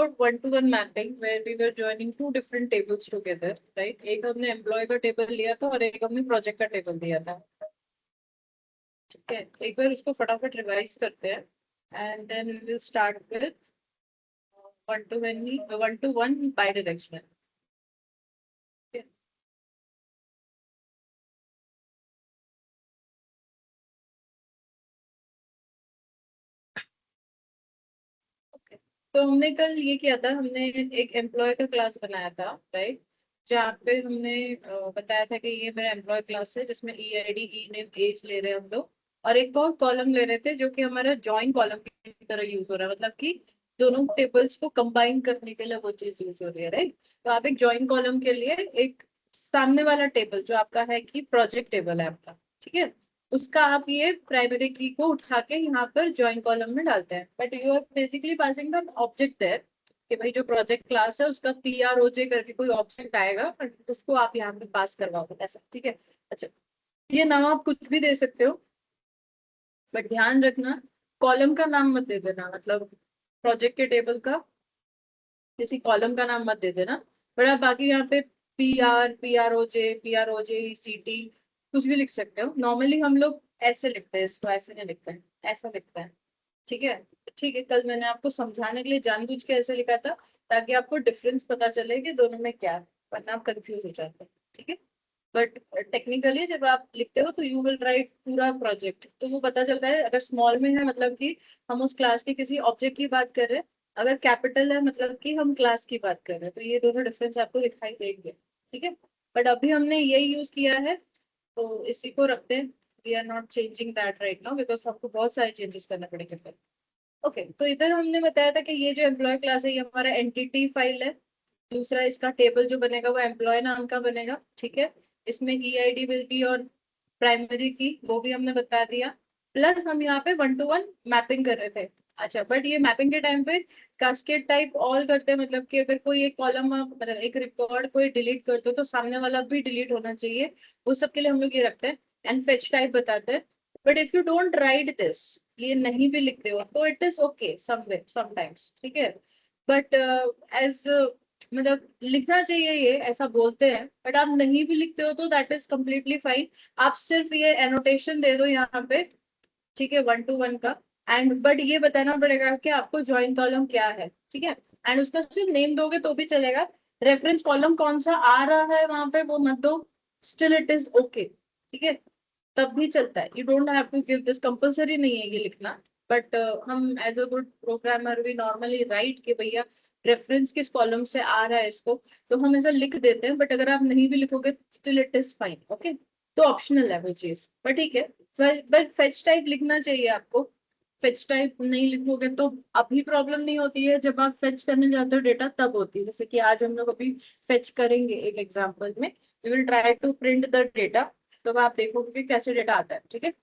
about one-to-one mapping where we were joining two different tables together, right? एक हमने employ का table लिया था और एक हमने प्रोजेक्ट का टेबल दिया था. ठीक है, एक बार उसको फटाफट रिवाइज करते हैं and then we will start with one to one bidirectional. तो हमने कल ये किया था, हमने एक एम्प्लॉय का क्लास बनाया था, राइट? जहाँ पे हमने बताया था कि ये मेरा एम्प्लॉय क्लास है जिसमें E I D, E name, age ले रहे हैं हम लोग, और एक और कॉलम ले रहे थे जो कि हमारा जॉइन कॉलम की तरह यूज हो रहा है, मतलब कि दोनों टेबल्स को कंबाइन करने के लिए वो चीज यूज हो रही है, राइट? तो आप एक जॉइन कॉलम के लिए एक सामने वाला टेबल जो आपका है कि प्रोजेक्ट टेबल है आपका, ठीक है, उसका आप ये प्राइमरी की को उठा के यहाँ पर ज्वाइन कॉलम में डालते हैं, but you are basically passing the object there कि भाई जो प्रोजेक्ट क्लास है उसका पी आर ओ जे करके कोई ऑब्जेक्ट आएगा और उसको आप यहाँ पे पास करवाओगे ऐसा, ठीक है? अच्छा, ये नाम आप कुछ भी दे सकते हो, बट ध्यान रखना कॉलम का नाम मत दे देना, मतलब प्रोजेक्ट के टेबल का किसी कॉलम का नाम मत दे देना. बट आप बाकी यहाँ पे पी आर ओ जे, पी आर ओ जे सी टी कुछ भी लिख सकते हो. नॉर्मली हम लोग ऐसे लिखते हैं, इसको ऐसे नहीं लिखते हैं, ऐसा लिखते हैं, ठीक है? ठीक है, कल मैंने आपको समझाने के लिए जानबूझ के ऐसे लिखा था ताकि आपको डिफरेंस पता चले कि दोनों में क्या है, वरना आप कंफ्यूज हो जाते हैं, ठीक है? बट टेक्निकली जब आप लिखते हो तो यू विल राइट पूरा प्रोजेक्ट, तो वो पता चलता है. अगर स्मॉल में है मतलब कि हम उस क्लास के किसी ऑब्जेक्ट की बात कर रहे हैं, अगर कैपिटल है मतलब कि हम क्लास की बात कर रहे हैं, तो ये दोनों डिफरेंस आपको दिखाई देंगे, ठीक है? बट अभी हमने यही यूज किया है तो इसी को रखते हैं. We are not changing that right now because हमको बहुत सारे चेंजेस करने पड़ेंगे फिर. ओके, तो इधर हमने बताया था कि ये जो एम्प्लॉय क्लास है ये हमारा एंटिटी फाइल है. दूसरा इसका टेबल जो बनेगा वो एम्प्लॉय नाम का बनेगा, ठीक है? इसमें ई आई डी विल बी और प्राइमरी की वो भी हमने बता दिया. प्लस हम यहाँ पे वन टू वन मैपिंग कर रहे थे. अच्छा, बट ये मैपिंग के टाइम पे कास्केड टाइप ऑल करते हैं, मतलब कि अगर कोई एक कॉलम मतलब एक रिकॉर्ड कोई डिलीट करते हो तो सामने वाला भी डिलीट होना चाहिए, वो सब के लिए हम लोग ये रखते हैं. एंड फेच टाइप बताते हैं. But if you don't write this, ये नहीं भी लिखते हो तो it is okay someway sometimes, ठीक है? बट एज मतलब लिखना चाहिए ये ऐसा बोलते हैं, बट आप नहीं भी लिखते हो तो दैट इज कम्प्लीटली फाइन. आप सिर्फ ये एनोटेशन दे दो यहाँ पे, ठीक है, वन टू वन का. एंड बट ये बताना पड़ेगा कि आपको ज्वाइन कॉलम क्या है, ठीक है? एंड उसका सिर्फ नेम दोगे तो भी चलेगा. रेफरेंस कॉलम कौन सा आ रहा है वहां पे वो मत दो, स्टिल इट इज ओके, ठीक है? तब भी चलता है. You don't have to give this, compulsory नहीं है ये लिखना. बट हम as a good programmer we normally write कि भैया रेफरेंस किस कॉलम से आ रहा है इसको, तो हम ऐसा लिख देते हैं. बट अगर आप नहीं भी लिखोगे still it is fine, okay? तो ऑप्शनल है वो चीज, पर ठीक है. बट फेच टाइप लिखना चाहिए आपको. फेच टाइप नहीं लिखोगे तो अभी प्रॉब्लम नहीं होती है, जब आप फेच करने जाते हो डेटा तब होती है. जैसे कि आज हम लोग अभी फेच करेंगे एक एग्जांपल में, we will try to print the data, तो आप देखोगे कि कैसे डेटा आता है, ठीक है?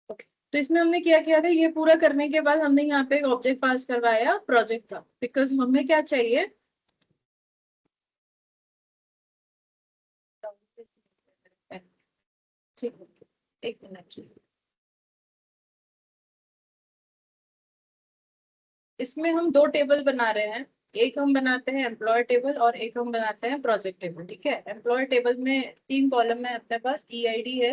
ओके, तो इसमें हमने क्या किया था, ये पूरा करने के बाद हमने यहाँ पे एक ऑब्जेक्ट पास करवाया प्रोजेक्ट का, बिकॉज हमें क्या चाहिए. ठीक है, एक मिनट. इसमें हम दो टेबल बना रहे हैं. एक हम बनाते हैं एम्प्लॉय टेबल और एक हम बनाते हैं प्रोजेक्ट टेबल, ठीक है? एम्प्लॉय टेबल में तीन कॉलम है अपने पास. ई आई डी है,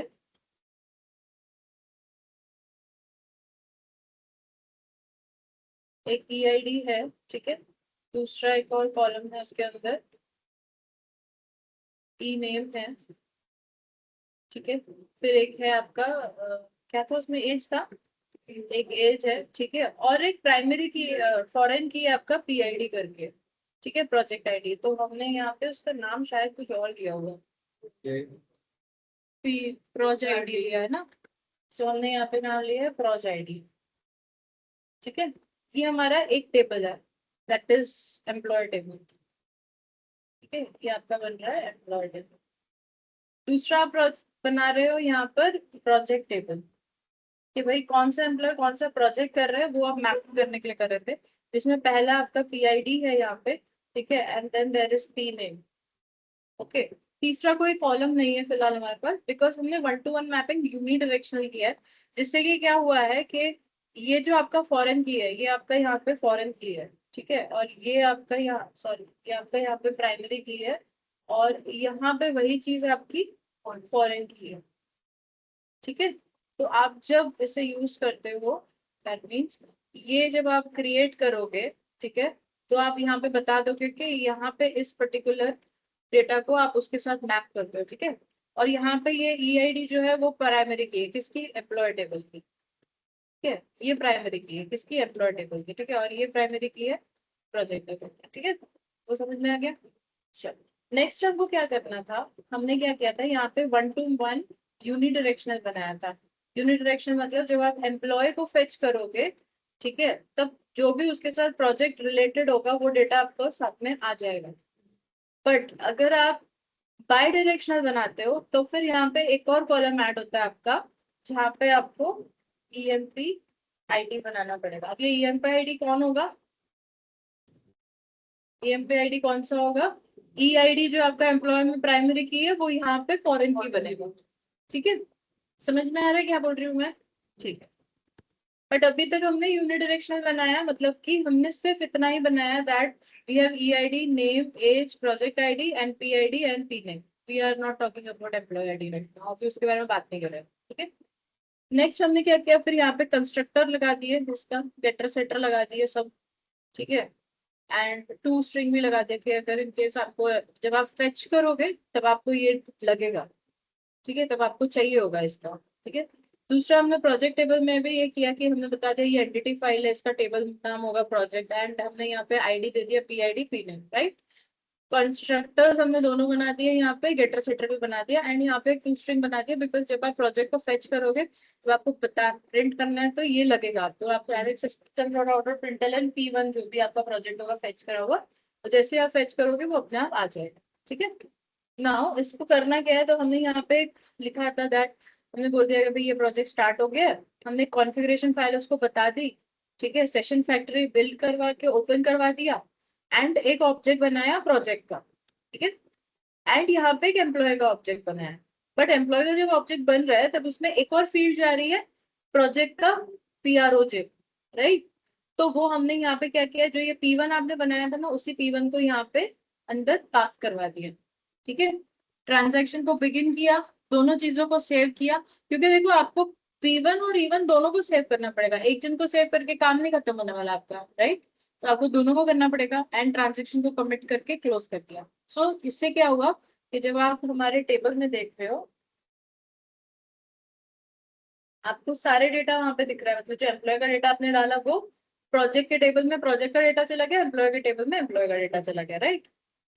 एक ई आई डी है, ठीक है? दूसरा एक और कॉलम है उसके अंदर ई नेम है, ठीक है? फिर एक है आपका क्या था उसमें, एज था, एक एज है, ठीक है? और एक प्राइमरी की फॉरेन की है आपका पी आई डी करके, ठीक है, प्रोजेक्ट आईडी. तो हमने यहाँ पे उसका नाम शायद कुछ और दिया हुआ है, पी प्रोजेक्ट आईडी लिया है ना, सो हमने यहाँ पे नाम लिया है प्रोजेक्ट आईडी, ठीक है? ये हमारा एक टेबल है, दैट इज एम्प्लॉय टेबल, ठीक है? ये आपका बन रहा है एम्प्लॉय टेबल. दूसरा आप बना रहे हो यहाँ पर प्रोजेक्ट टेबल, कि भाई कौन सा एम्प्लॉय कौन सा प्रोजेक्ट कर रहे हैं वो आप मैपिंग करने के लिए कर रहे थे, जिसमें पहला आपका पीआईडी है यहाँ पे, ठीक है? And then there is P name, okay? तीसरा कोई कॉलम नहीं है फिलहाल हमारे पास, बिकॉज हमने one to one mapping unidirectional किया है. जिससे कि क्या हुआ है कि ये जो आपका फॉरेन की है ये आपका यहाँ पे फॉरेन की है, ठीक है, और ये आपका यहाँ, सॉरी, ये आपका यहाँ पे प्राइमरी की है, और यहाँ पे वही चीज आपकी फॉरेन की है। ठीक है, तो आप जब इसे यूज करते हो, दैट मीन्स ये जब आप क्रिएट करोगे, ठीक है, तो आप यहाँ पे बता दोगे कि यहाँ पे इस पर्टिकुलर डेटा को आप उसके साथ मैप करते हो। ठीक है, और यहाँ पे ये ईआईडी जो है वो प्राइमरी की है, किसकी, एम्प्लॉय टेबल की। ठीक है, ये प्राइमरी की है, किसकी, एम्प्लॉय टेबल की। ठीक है, और ये प्राइमरी की है, प्रोजेक्ट टेबल की। ठीक है, वो समझ में आ गया। चलो, नेक्स्ट हमको क्या करना था, हमने क्या किया था, यहाँ पे 1 to 1 यूनिडायरेक्शनल बनाया था। यूनिडायरेक्शनल मतलब जब आप एम्प्लॉय को फेच करोगे, ठीक है, तब जो भी उसके साथ प्रोजेक्ट रिलेटेड होगा वो डेटा आपको साथ में आ जाएगा। बट अगर आप बाय डायरेक्शनल बनाते हो तो फिर यहाँ पे एक और कॉलम ऐड होता है आपका, जहाँ पे आपको ईएमपी आईडी बनाना पड़ेगा। अब ये ईएमपी आईडी कौन होगा, ईएमपी आईडी कौन सा होगा, ई आईडी जो आपका एम्प्लॉय में प्राइमरी की है वो यहाँ पे फॉरेन की बनेगा। ठीक है, समझ में आ रहा है क्या बोल रही हूँ मैं। ठीक है, बट अभी तक हमने यूनिडायरेक्शनल बनाया, मतलब कि हमने सिर्फ इतना ही बनाया that we have EID, name, age, project ID and PID and P name. We are not talking about employee ID right now, अभी उसके बारे में बात नहीं कर रहे हैं। ठीक है, नेक्स्ट हमने क्या किया, फिर यहाँ पे कंस्ट्रक्टर लगा दिए, उसका गेटर सेटर लगा दिए सब। ठीक है, एंड टू स्ट्रिंग भी लगा दिया कि अगर इन केस आपको, जब आप फेच करोगे तब आपको ये लगेगा। ठीक है, तब आपको चाहिए होगा इसका। ठीक है, दूसरा हमने प्रोजेक्ट टेबल में भी ये किया कि हमने बता दिया ये एंटिटी फाइल है, इसका टेबल नाम होगा प्रोजेक्ट, एंड हमने यहाँ पे आईडी दे दिया P I D P name, right. Constructors हमने दोनों बना दिए, यहाँ पे गेटर सेटर भी बना दिया, एंड यहाँ पे एक टू स्ट्रिंग बना दिया, बिकॉज जब आप प्रोजेक्ट को फेच करोगे तो आपको पता प्रिंट करना है तो ये लगेगा आपको, आप direct system dot out dot println P1 जो भी आपका प्रोजेक्ट होगा फेच करा होगा, तो जैसे आप फेच करोगे वो अपने आप आ जाएगा। ठीक है, नाउ इसको करना क्या है, तो हमने यहाँ पे एक लिखा था दैट, हमने बोल दिया कि भाई ये प्रोजेक्ट स्टार्ट हो गया है, हमने कॉन्फ़िगरेशन फाइल उसको बता दी। ठीक है, सेशन फैक्ट्री बिल्ड करवा के ओपन करवा दिया, एंड एक ऑब्जेक्ट बनाया प्रोजेक्ट का। ठीक है, एंड यहाँ पे एक एम्प्लॉय का ऑब्जेक्ट बनाया। बट एम्प्लॉय का जब ऑब्जेक्ट बन रहा है तब उसमें एक और फील्ड जा रही है, प्रोजेक्ट का PROJ, राइट। तो वो हमने यहाँ पे क्या किया, जो ये P1 आपने बनाया था ना, उसी P1 को यहाँ पे अंदर पास करवा दिया। ठीक है, ट्रांजैक्शन को बिगिन किया, दोनों चीजों को सेव किया, क्योंकि देखो आपको P1 और E1 दोनों को सेव करना पड़ेगा, एक जन को सेव करके काम नहीं खत्म होने वाला आपका, राइट। तो आपको दोनों को करना पड़ेगा, एंड ट्रांजेक्शन को कमिट करके क्लोज कर दिया। सो इससे क्या हुआ कि जब आप हमारे टेबल में देख रहे हो, आपको सारे डेटा वहां पे दिख रहा है, मतलब जो एम्प्लॉय का डेटा आपने डाला वो प्रोजेक्ट के टेबल में प्रोजेक्ट का डेटा चला गया, एम्प्लॉय के टेबल में एम्प्लॉय का डेटा चला गया, राइट।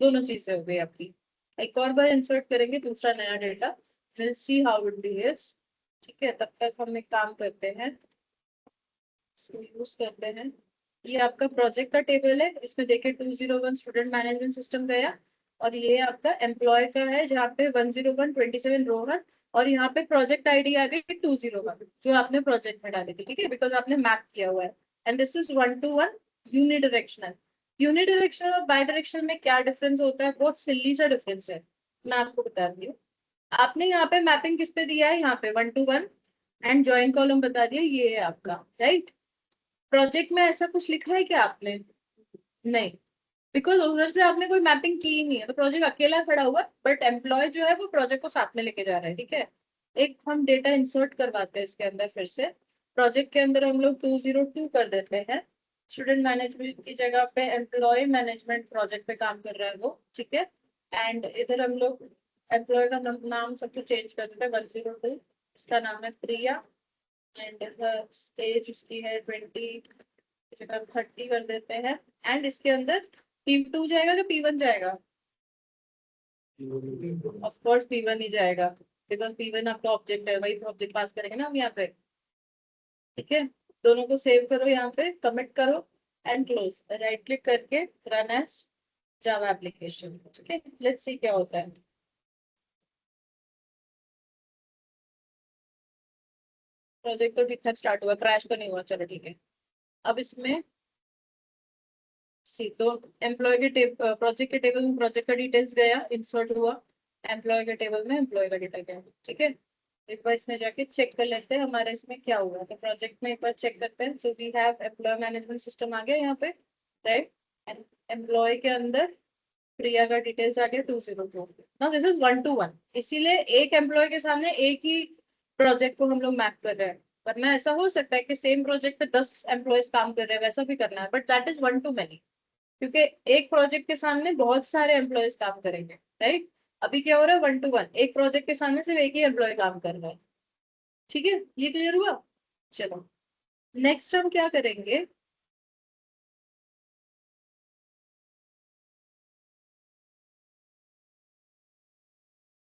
दोनों चीजें हो गई आपकी। एक और बार इंसर्ट करेंगे दूसरा नया data, will see how it behaves. ठीक है, तब तक हम एक काम करते हैं, यूज करते हैं, ये आपका प्रोजेक्ट का टेबल है, इसमें देखिए 201 स्टूडेंट मैनेजमेंट सिस्टम गया, और ये आपका एम्प्लॉय का है जहाँ पे 101 27 रोहन, और यहाँ पे प्रोजेक्ट आईडी आ गई 201 जो आपने प्रोजेक्ट में डाली थी। ठीक है, बिकॉज आपने मैप किया हुआ है, and this is 1 to 1 unidirectional. Unidirectional और बाई डायरेक्शनल में क्या डिफरेंस होता है, बहुत सिल्ली सा डिफरेंस है, मैं आपको बताती हूँ। आपने यहाँ पे मैपिंग किस पे दिया है, यहाँ पे 1 to 1, एंड ज्वाइन कॉलम बता दिया ये है आपका, राइट। प्रोजेक्ट में ऐसा कुछ लिखा है क्या आपने, नहीं, बिकॉज उधर से आपने कोई मैपिंग की ही नहीं है, तो प्रोजेक्ट अकेला खड़ा हुआ है, बट एम्प्लॉय जो है वो प्रोजेक्ट को साथ में लेके जा रहा है। ठीक है, एक हम डेटा इंसर्ट करवाते हैं इसके अंदर, फिर से प्रोजेक्ट के अंदर हम लोग 202 कर देते हैं, स्टूडेंट मैनेजमेंट की जगह पे एम्प्लॉय मैनेजमेंट प्रोजेक्ट पे काम कर रहा है वो। ठीक है, एंड इधर हम लोग एम्प्लॉय का नाम सब कुछ चेंज कर देते हैं, 102, इसका नाम है प्रिया, एंड एज उसकी है 20, जगह 30 कर देते हैं, एंड इसके अंदर P2 जाएगा कि P1 जाएगा, ऑफ कोर्स P1 ही जाएगा, बिकॉज P1 आपका ऑब्जेक्ट है, वही ऑब्जेक्ट पास करेंगे ना हम यहाँ पे। ठीक है, दोनों को सेव करो, यहाँ पे कमिट करो, एंड क्लोज, राइट क्लिक करके रन एज जावा एप्लीकेशन। ठीक है, लेट्स सी क्या होता है। प्रोजेक्ट तो ठीक ठाक स्टार्ट हुआ, क्रैश तो नहीं हुआ, चलो ठीक है। अब इसमें सी तो एम्प्लॉय के प्रोजेक्ट के टेबल में प्रोजेक्ट का डिटेल्स गया, इंसर्ट हुआ, एम्प्लॉय के टेबल में एम्प्लॉय का डेटा गया। ठीक है, एक बार इसमें जाके चेक कर लेते हैं हमारे इसमें क्या हुआ, तो प्रोजेक्ट में एक बार चेक करते हैं, तो we have employee management system आ गया यहाँ पे, राइट। एम्प्लॉय के अंदर प्रिया का डिटेल्स आ गया 202। नाउ दिस इज 1 to 1, इसीलिए एक एम्प्लॉय के सामने एक ही प्रोजेक्ट को हम लोग मैप कर रहे हैं। वरना ऐसा हो सकता है कि सेम प्रोजेक्ट पे 10 एम्प्लॉयज काम कर रहे हैं, वैसा भी करना है, but that is 1 to many, क्योंकि एक प्रोजेक्ट के सामने बहुत सारे एम्प्लॉयज काम करेंगे, राइट। अभी क्या हो रहा है, 1 to 1, एक प्रोजेक्ट के सामने सिर्फ एक ही एम्प्लॉय काम कर रहा है। ठीक है, ये क्लियर हुआ। चलो नेक्स्ट हम क्या करेंगे,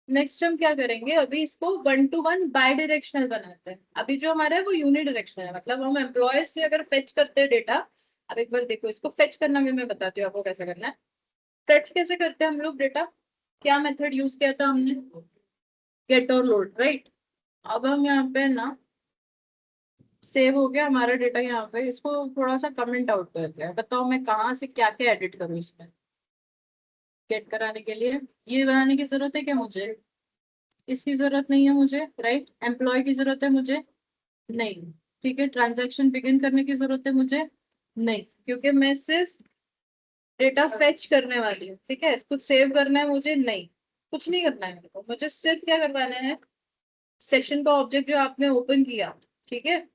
नेक्स्ट हम क्या करेंगे, अभी इसको 1 to 1 बाय डायरेक्शनल बनाते हैं। अभी जो हमारा है वो यूनिडायरेक्शनल है, मतलब हम एम्प्लॉयज से अगर फेच करते हैं डेटा। अब एक बार देखो, इसको फेच करना भी मैं बताती हूँ आपको कैसे करना है। फेच कैसे करते हैं हम लोग डेटा, क्या मेथड यूज किया था हमने, गेट और लोड, राइट। अब हम यहाँ पे ना, सेव हो गया हमारा डेटा यहाँ पे, इसको थोड़ा सा कमेंट आउट करते हैं, बताओ मैं कहाँ से क्या क्या एडिट करूँ इसमें गेट कराने के लिए। ये बनाने की जरूरत है क्या मुझे, इसकी जरूरत नहीं है मुझे, राइट। एम्प्लॉय की जरूरत है मुझे, नहीं। ठीक है, ट्रांजैक्शन बिगिन करने की जरूरत है मुझे, नहीं, क्योंकि मैं सिर्फ डेटा फेच करने वाली हूँ। ठीक है, कुछ सेव करना है मुझे, नहीं, कुछ नहीं करना है मेरे को, मुझे सिर्फ क्या करवाना है, सेशन का ऑब्जेक्ट जो आपने ओपन किया, ठीक है,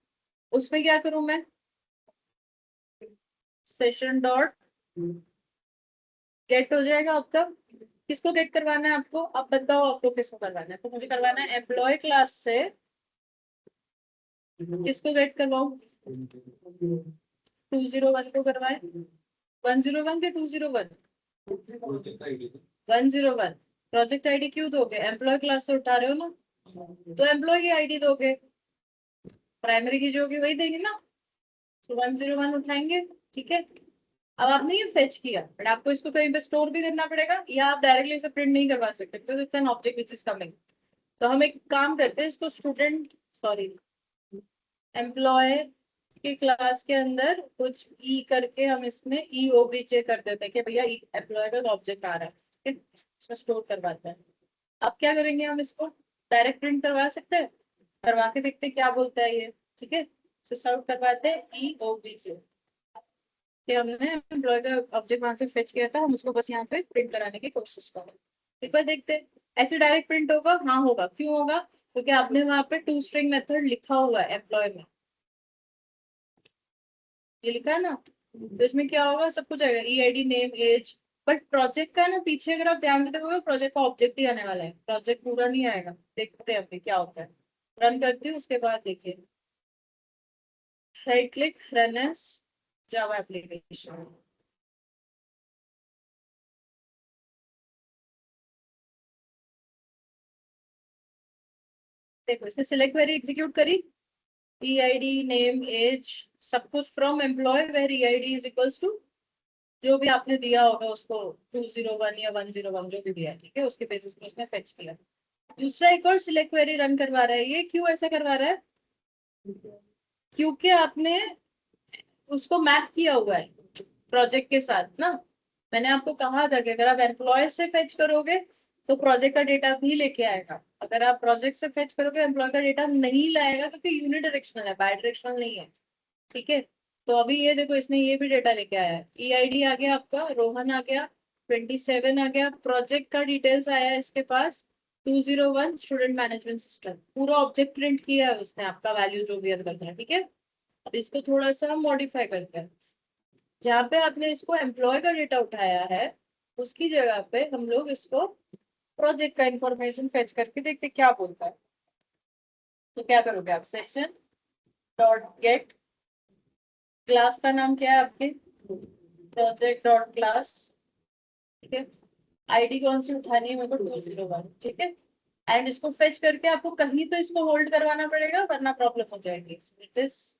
उसमें क्या करूं मैं, सेशन डॉट गेट हो जाएगा आपका। किसको गेट करवाना है आपको, आप बताओ आपको किसको करवाना है। तो मुझे करवाना है एम्प्लॉय क्लास से, किसको गेट करवाऊं, 201 को करवाए, 101 के 201, 101। प्रोजेक्ट आईडी क्यों दोगे, एम्प्लॉय क्लास से उठा रहे हो ना, तो एम्प्लॉय की आईडी दोगे, प्राइमरी की जो होगी वही देंगे ना, तो 101 उठाएंगे। ठीक है, अब आपने ये फेच किया, बट आपको इसको कहीं पे स्टोर भी करना पड़ेगा, या आप डायरेक्टली इसे प्रिंट नहीं करवा सकते, because it's an object which is coming. तो हम एक काम करते हैं, इसको स्टूडेंट, सॉरी, एम्प्लॉय के क्लास के अंदर कुछ ई करके हम इसमें ई ओ बी चे कर देते हैं कि भैया एम्प्लॉय का ऑब्जेक्ट आ रहा है, ठीक है, इसमें स्टोर करवाते हैं। अब क्या करेंगे, हम इसको डायरेक्ट प्रिंट करवा सकते हैं, करवा के देखते हैं क्या बोलता है ये। ठीक है, आउट करवाते हैं ई ओ बी चे, कि हमने एम्प्लॉय का ऑब्जेक्ट वहां से फेच किया था, हम उसको बस यहाँ पे प्रिंट कराने की कोशिश करें। एक बार देखते हैं, ऐसे डायरेक्ट प्रिंट होगा, हाँ होगा, क्यों होगा, क्योंकि आपने वहां पे टू स्ट्रिंग मेथड लिखा हुआ है एम्प्लॉय में, ये लिखा है ना, तो इसमें क्या होगा, सब कुछ आएगा, E I D name age. But project का ना, पीछे अगर आप ध्यान से देखोगे, प्रोजेक्ट का ऑब्जेक्ट ही आने वाला है, प्रोजेक्ट पूरा नहीं आएगा। देखते हैं अभी क्या होता है, रन करती हूँ उसके बाद देखिए, right click, run as Java application. देखो इसने सिलेक्ट क्वेरी एग्जीक्यूट करी, E I D name as सब कुछ from employee where E I D is equals to जो भी आपने दिया होगा उसको, 201 या 101 जो भी दिया, ठीक है, उसके बेसिस पे उसने फेच किया। दूसरा एक और सिलेक्ट क्वेरी रन करवा रहा है, ये क्यों ऐसा करवा रहा है, क्योंकि आपने उसको मैप किया हुआ है प्रोजेक्ट के साथ ना। मैंने आपको कहा था कि अगर आप एम्प्लॉय से फेच करोगे तो प्रोजेक्ट का डेटा भी लेके आएगा, अगर आप प्रोजेक्ट से फेच करोगे एम्प्लॉय का डेटा नहीं लाएगा, क्योंकि यूनिडायरेक्शनल है, बाय डायरेक्शनल नहीं है। ठीक है, तो अभी ये देखो, इसने ये भी डेटा लेके आया है, ई आई डी आ गया आपका, रोहन आ गया, 27 आ गया, प्रोजेक्ट का डिटेल्स आया है इसके पास, 201 स्टूडेंट मैनेजमेंट सिस्टम, पूरा ऑब्जेक्ट प्रिंट किया है उसने, आपका वैल्यू जो भी अंदर था। ठीक है, अब इसको थोड़ा सा हम मॉडिफाई करते हैं, जहाँ पे आपने इसको एम्प्लॉय का डेटा उठाया है, उसकी जगह पे हम लोग इसको प्रोजेक्ट का इंफॉर्मेशन फेच करके देखते क्या बोलता है। तो क्या करोगे आप, सेशन डॉट गेट, क्लास का नाम क्या है आपके, प्रोजेक्ट डॉट क्लास, ठीक है, आईडी कौन सी उठानी है मेरे को, 201, ठीक है, एंड इसको फेच करके आपको कहीं तो इसको होल्ड करवाना पड़ेगा, वरना प्रॉब्लम हो जाएगी। इट इज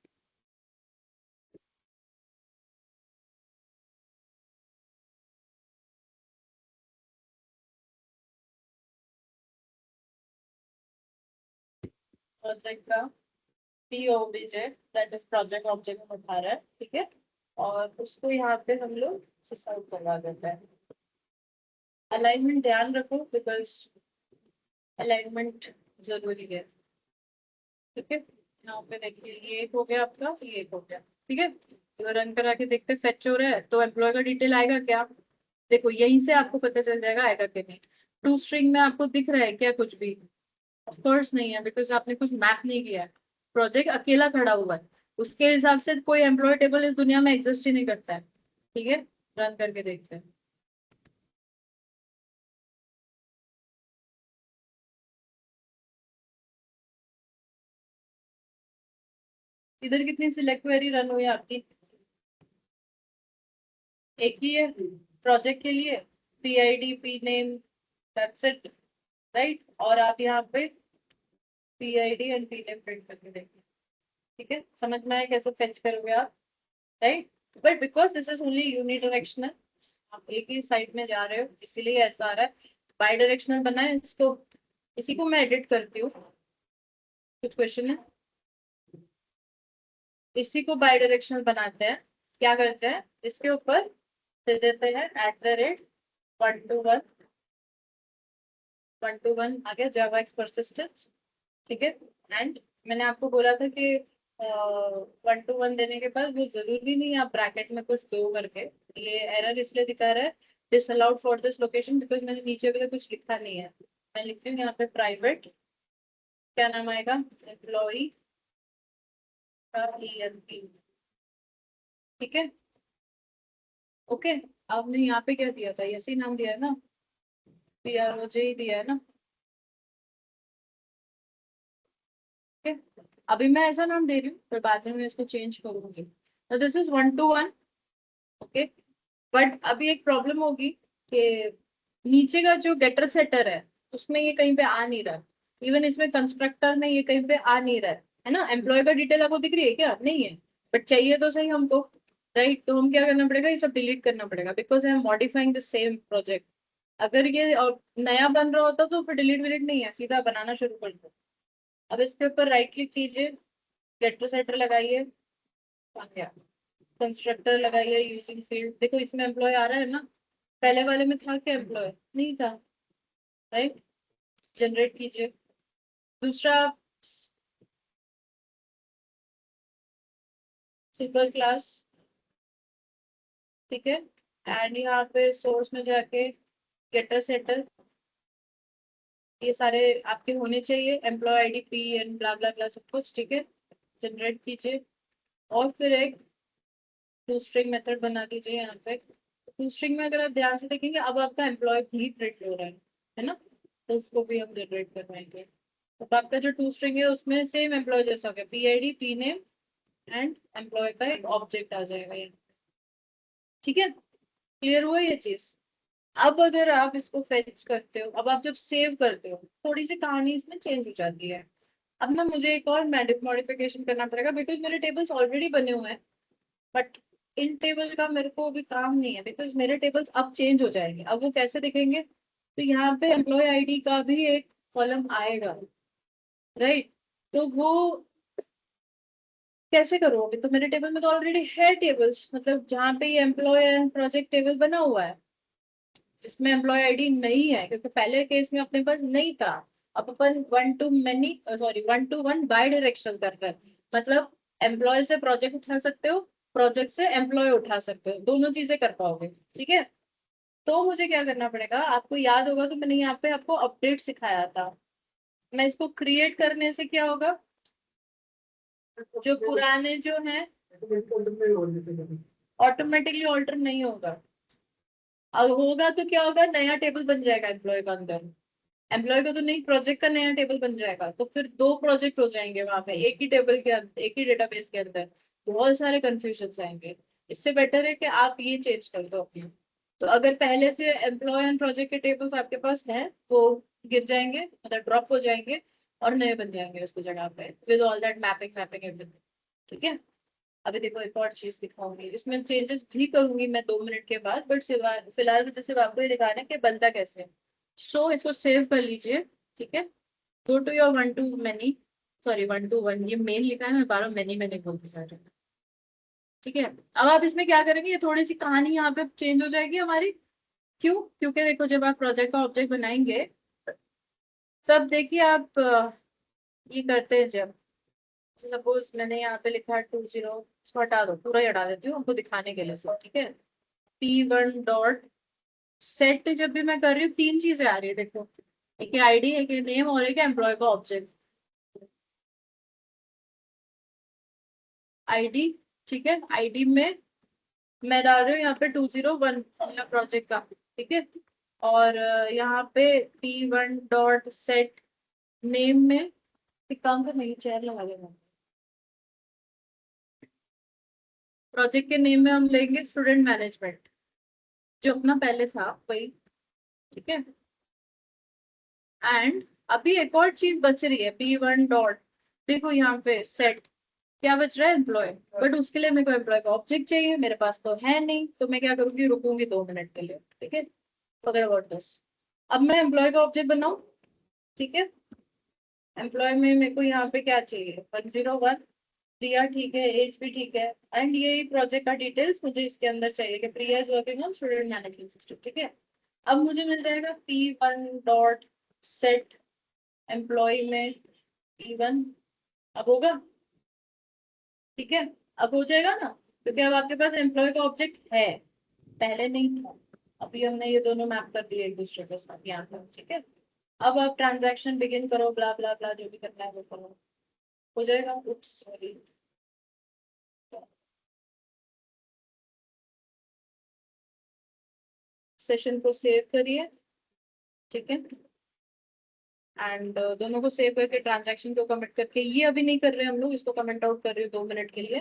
प्रोजेक्ट का पीओबीजे, दैट इज प्रोजेक्ट ऑब्जेक्ट हम उठा रहा है, ठीक है, और उसको यहाँ पे हम लोग आउट करवा देते हैं। अलाइनमेंट ध्यान रखो, बिकॉज अलाइनमेंट जरूरी है। ठीक है, यहाँ पे देखिए, ये एक हो गया आपका, ये एक हो गया, ठीक है। अगर रन करा के देखते फेच हो रहा है तो एम्प्लॉय का डिटेल आएगा क्या? देखो यहीं से आपको पता चल जाएगा आएगा कि नहीं। टू स्ट्रिंग में आपको दिख रहा है क्या कुछ भी? ऑफ कोर्स नहीं है, बिकॉज आपने कुछ मैप नहीं किया है। प्रोजेक्ट अकेला खड़ा हुआ है, उसके हिसाब से कोई एम्प्लॉय टेबल इस दुनिया में एग्जिस्ट ही नहीं करता है। ठीक है, रन करके देखते हैं। इधर कितनी सिलेक्ट क्वेरी रन हुई है आपकी? एक ही है प्रोजेक्ट के लिए, P I D P name, that's it, right. और आप यहाँ पे P I D and P name print करके देखिए। ठीक है, समझ में आया कैसे फेच करोगे आप, right. But because this is only unidirectional, आप एक ही साइड में जा रहे हो इसीलिए ऐसा आ रहा है। बाई डायरेक्शनल बना है इसको, इसी को मैं एडिट करती हूँ। कुछ क्वेश्चन है, इसी को बाई डायरेक्शनल बनाते हैं। क्या करते हैं, इसके ऊपर दे देते हैं @ 1 to 1, 1 to 1 आ गया जावा एक्स परसिस्टेंस। ठीक है, एंड मैंने आपको बोला था कि 1 to 1 देने के बाद वो जरूरी नहीं है आप ब्रैकेट में कुछ दो करके। ये एरर इसलिए दिखा रहा है, disallowed for this location, because मैंने नीचे भी तो कुछ लिखा नहीं है। मैं लिखती हूँ यहाँ पे प्राइवेट, क्या नाम आएगा, एम्प्लॉई का EMP। ठीक है, ओके। आपने यहाँ पे क्या दिया था, ऐसे नाम दिया है ना, PROJ ही दिया है ना। ठीक है, अभी मैं ऐसा नाम दे रही हूँ, फिर बाद में मैं इसको चेंज करूंगी। तो this is 1 to 1, okay. But अभी एक प्रॉब्लम होगी कि नीचे का जो गेटर सेटर है उसमें ये कहीं पे आ नहीं रहा। इवन इसमें कंस्ट्रक्टर में ये कहीं पे आ नहीं रहा है ना। एम्प्लॉय का डिटेल आपको दिख रही है क्या? नहीं है, बट चाहिए तो सही हमको, राइट। तो हम क्या करना पड़ेगा, ये सब डिलीट करना पड़ेगा, because I am modifying the same project. अगर ये और नया बन रहा होता तो फिर डिलीट विलीट नहीं है, सीधा बनाना शुरू कर दो। अब इसके ऊपर राइट क्लिक कीजिए, गेटर सेटर लगाइए, आ गया। कंस्ट्रक्टर लगाइए यूजिंग फील्ड, देखो इसमें एम्प्लॉय आ रहा है ना। पहले वाले में था क्या एम्प्लॉय? नहीं था, राइट। जनरेट कीजिए दूसरा सुपर क्लास। ठीक है, एंड यहाँ पे सोर्स में जाके गेटर सेटर, ये सारे आपके होने चाहिए, employee ID P and blah blah blah सब कुछ। ठीक है, जनरेट कीजिए और फिर एक टू स्ट्रिंग मेथड बना दीजिए यहाँ पे। टू स्ट्रिंग में अगर आप ध्यान से देखेंगे अब आपका एम्प्लॉय भी प्रिंट हो रहा है ना। तो उसको भी हम जनरेट करवाएंगे। तो आपका जो टू स्ट्रिंग है उसमें सेम एम्प्लॉय जैसा हो गया, P I D P name and employee का एक ऑब्जेक्ट आ जाएगा यहाँ। ठीक है, क्लियर हुआ ये चीज? अब अगर आप इसको फेच करते हो, अब आप जब सेव करते हो थोड़ी सी कहानी इसमें चेंज हो जाती है। अब ना मुझे एक और मॉडिफिकेशन करना पड़ेगा, बिकॉज मेरे टेबल्स ऑलरेडी बने हुए हैं। बट इन टेबल का मेरे को अभी काम नहीं है, बिकॉज मेरे टेबल्स अब चेंज हो जाएंगे। अब वो कैसे दिखेंगे, तो यहाँ पे एम्प्लॉय आईडी का भी एक कॉलम आएगा, राइट। तो वो कैसे करूँ, अभी तो मेरे टेबल में तो ऑलरेडी है टेबल्स, मतलब जहाँ पे ये एम्प्लॉय एंड प्रोजेक्ट टेबल बना हुआ है, जिसमें एम्प्लॉय आईडी नहीं है, क्योंकि पहले केस में अपने पास नहीं था। अब अपन 1 to 1 बाय डायरेक्शनल कर रहे हैं, मतलब एम्प्लॉय से प्रोजेक्ट उठा सकते हो, प्रोजेक्ट से एम्प्लॉय उठा सकते हो, दोनों चीजें कर पाओगे। ठीक है, तो मुझे क्या करना पड़ेगा, आपको याद होगा तो मैंने यहाँ पे आपको अपडेट सिखाया था। मैं इसको क्रिएट करने से क्या होगा, जो पुराने जो हैं ऑटोमेटिकली ऑल्टर नहीं होगा। अब होगा तो क्या होगा, नया टेबल बन जाएगा एम्प्लॉय का अंदर। एम्प्लॉय का तो नहीं, प्रोजेक्ट का नया टेबल बन जाएगा, तो फिर दो प्रोजेक्ट हो जाएंगे वहां पे एक ही टेबल के अंदर, एक ही डेटाबेस के अंदर। बहुत सारे कंफ्यूजन आएंगे। इससे बेटर है कि आप ये चेंज कर दो अपने। तो अगर पहले से एम्प्लॉय एंड प्रोजेक्ट के टेबल्स आपके पास हैं, वो गिर जाएंगे, मतलब ड्रॉप हो जाएंगे, और नए बन जाएंगे उसकी जगह पे with all that mapping mapping everything. ठीक है, अभी देखो एक और चीज दिखाऊंगी, इसमें चेंजेस भी करूंगी मैं 2 मिनट के बाद, बट फिलहाल मुझे सिर्फ आपको ये दिखाना है कि बनता कैसे है। सो इसको सेव कर लीजिए। ठीक है, go to your 1 to many, sorry 1 to 1, ये मेन लिखा है, मैं 12 मैनी मैंने बोलती जा रही हूँ। ठीक है, अब आप इसमें क्या करेंगे, ये थोड़ी सी कहानी यहाँ पे चेंज हो जाएगी हमारी। क्यों? क्योंकि देखो जब आप प्रोजेक्ट का ऑब्जेक्ट बनाएंगे, तब देखिए आप ये करते हैं जब, सपोज मैंने यहाँ पे लिखा 20 इसको हटा दो, पूरा ही हटा देती हूँ आपको दिखाने के लिए सब, ठीक है। P1 डॉट सेट, जब भी मैं कर रही हूँ तीन चीजें आ रही है देखो, एक आईडी, एक नेम और एक एम्प्लॉय का ऑब्जेक्ट। आईडी, ठीक है, आईडी में मैं डाल रही हूँ यहाँ पे 201 मेरा प्रोजेक्ट का, ठीक है। और यहाँ पे P1 डॉट सेट नेम में एक काम कर, नई चेयर लगा देना। प्रोजेक्ट के नेम में हम लेंगे स्टूडेंट मैनेजमेंट, जो अपना पहले था वही, ठीक है। एंड अभी एक और चीज बच रही है, P1 डॉट, देखो यहाँ पे सेट क्या बच रहा है, एम्प्लॉय। बट उसके लिए मेरे को एम्प्लॉय का ऑब्जेक्ट चाहिए, मेरे पास तो है नहीं, तो मैं क्या करूंगी, रुकूंगी 2 मिनट के लिए, ठीक है। Forget about this. अब मैं एम्प्लॉय का ऑब्जेक्ट बनाऊं, ठीक है। एम्प्लॉय में मेरे को यहाँ पे क्या चाहिए, 101, प्रिया, ठीक है, एज भी ठीक है। एंड ये प्रोजेक्ट का डिटेल्स मुझे इसके अंदर चाहिए कि Priya is working on student management system, ठीक है। अब मुझे मिल जाएगा P1 डॉट सेट एम्प्लॉय में P1, अब होगा, ठीक है। अब हो जाएगा ना, क्योंकि अब आपके पास एम्प्लॉय का ऑब्जेक्ट है, पहले नहीं था। अभी हमने ये दोनों मैप कर दिए एक दूसरे के साथ यहाँ पर, ठीक है। अब आप ट्रांजैक्शन बिगिन करो, ब्ला ब्ला ब्ला, जो भी करना है वो करो, हो जाएगा। उप्स सॉरी, सेशन को सेव करिए, ठीक है। एंड दोनों को सेव करके ट्रांजैक्शन को कमिट करके, ये अभी नहीं कर रहे हम लोग, इसको कमेंट आउट कर रहे हो 2 मिनट के लिए,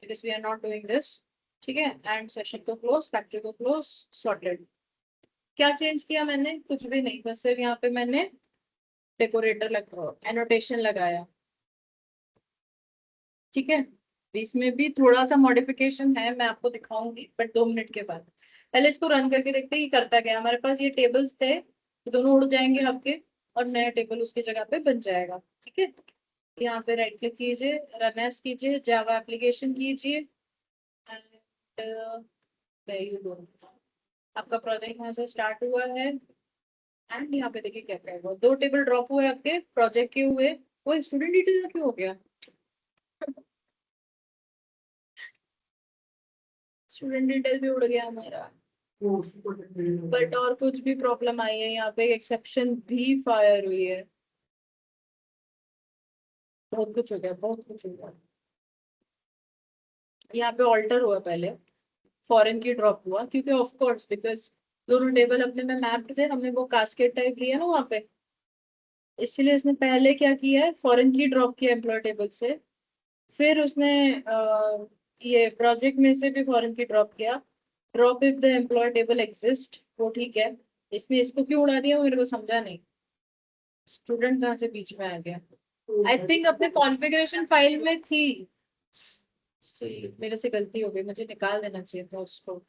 because we are not doing this, ठीक है। एंड सेशन को क्लोज, फैक्ट्री को क्लोज, सॉर्टेड। क्या चेंज किया मैंने, कुछ भी नहीं, बस सिर्फ यहाँ पे मैंने डेकोरेटर लगा, एनोटेशन लगाया, ठीक है। इसमें भी थोड़ा सा मॉडिफिकेशन है, मैं आपको दिखाऊंगी बट 2 मिनट के बाद। पहले इसको रन करके देखते हैं ये करता क्या है। हमारे पास ये टेबल्स थे, ये दोनों उड़ जाएंगे आपके, और नया टेबल उसकी जगह पे बन जाएगा, ठीक है। यहाँ पे राइट क्लिक कीजिए, रन एज कीजिए, जावा एप्लीकेशन कीजिए, एंड आपका प्रोजेक्ट यहाँ से स्टार्ट हुआ है। एंड यहाँ पे देखिए क्या क्या हुआ, 2 टेबल ड्रॉप हुए आपके प्रोजेक्ट के हुए। वो स्टूडेंट डिटेल क्यों हो गया, स्टूडेंट डिटेल भी उड़ गया हमारा। बट और कुछ भी प्रॉब्लम आई है यहाँ पे, एक्सेप्शन भी फायर हुई है, बहुत कुछ हो गया, बहुत कुछ हो गया। यहाँ पे ऑल्टर हुआ पहले, फॉरेन की ड्रॉप हुआ, क्योंकि ऑफ कोर्स बिकॉज दोनों टेबल अपने में मैप्ड थे, हमने वो कास्केड टाइप लिया ना वहाँ पे, इसलिए इसने पहले क्या किया है, फॉरेन की ड्रॉप किया एम्प्लॉय टेबल से। फिर उसने ये प्रोजेक्ट में से भी फॉरेन की ड्रॉप किया, drop if the employee table exist, वो ठीक है। इसने इसको क्यों उड़ा दिया वो मेरे को समझा नहीं, स्टूडेंट कहाँ से बीच में आ गया। आई थिंक अपने कॉन्फ़िगरेशन फाइल में थी, मेरे से गलती हो गई, मुझे निकाल देना चाहिए था उसको।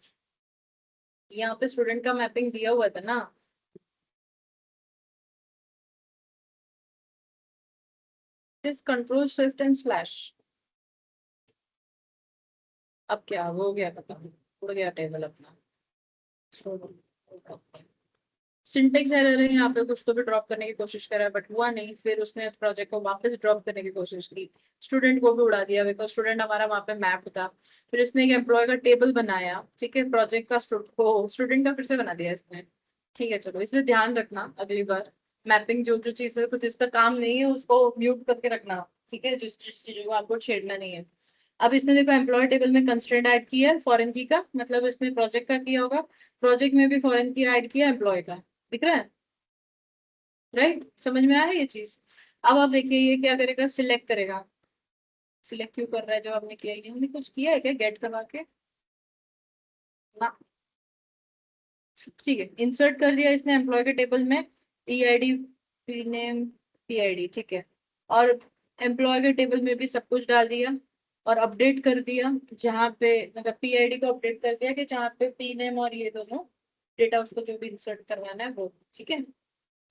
यहाँ पे स्टूडेंट का मैपिंग दिया हुआ था ना, this control shift and slash. अब क्या हो गया, पता नहीं, उड़ गया टेबल अपना। सिंटेक्स एरर है यहाँ पे, कुछ तो भी ड्रॉप करने की कोशिश करा बट हुआ नहीं, फिर उसने प्रोजेक्ट को वापस ड्रॉप करने की कोशिश की, स्टूडेंट को भी उड़ा दिया बिकॉज स्टूडेंट हमारा वहाँ पे मैप था। फिर इसने एक एम्प्लॉय का टेबल बनाया, ठीक है, प्रोजेक्ट का स्टूडेंट का फिर से बना दिया इसने, ठीक है। चलो इसलिए ध्यान रखना अगली बार, मैपिंग जो जो चीज कुछ जिसका काम नहीं है उसको म्यूट करके रखना, ठीक है, जिस जिस चीजों को आपको छेड़ना नहीं है। अब इसने देखो एम्प्लॉय टेबल में कंस्ट्रेंट ऐड किया है फॉरेन की का, मतलब इसने प्रोजेक्ट का किया होगा, प्रोजेक्ट में भी फॉरेन की ऐड किया एम्प्लॉय का, दिख रहा है, राइट, समझ में आया ये चीज। अब आप देखिए ये क्या करेगा, सिलेक्ट करेगा, सिलेक्ट क्यों कर रहा है जब आपने किया ही नहीं, हमने कुछ किया है क्या गेट करवा के, ना, ठीक है। इंसर्ट कर दिया इसने एम्प्लॉय के टेबल में, ईआईडी, पी नेम, पीआईडी, ठीक है। और एम्प्लॉय के टेबल में भी सब कुछ डाल दिया, और अपडेट कर दिया जहाँ पे, मतलब पीआईडी को अपडेट कर दिया कि जहाँ पे पी नेम और ये दोनों डेटा उसको जो भी इंसर्ट करवाना है वो, ठीक है।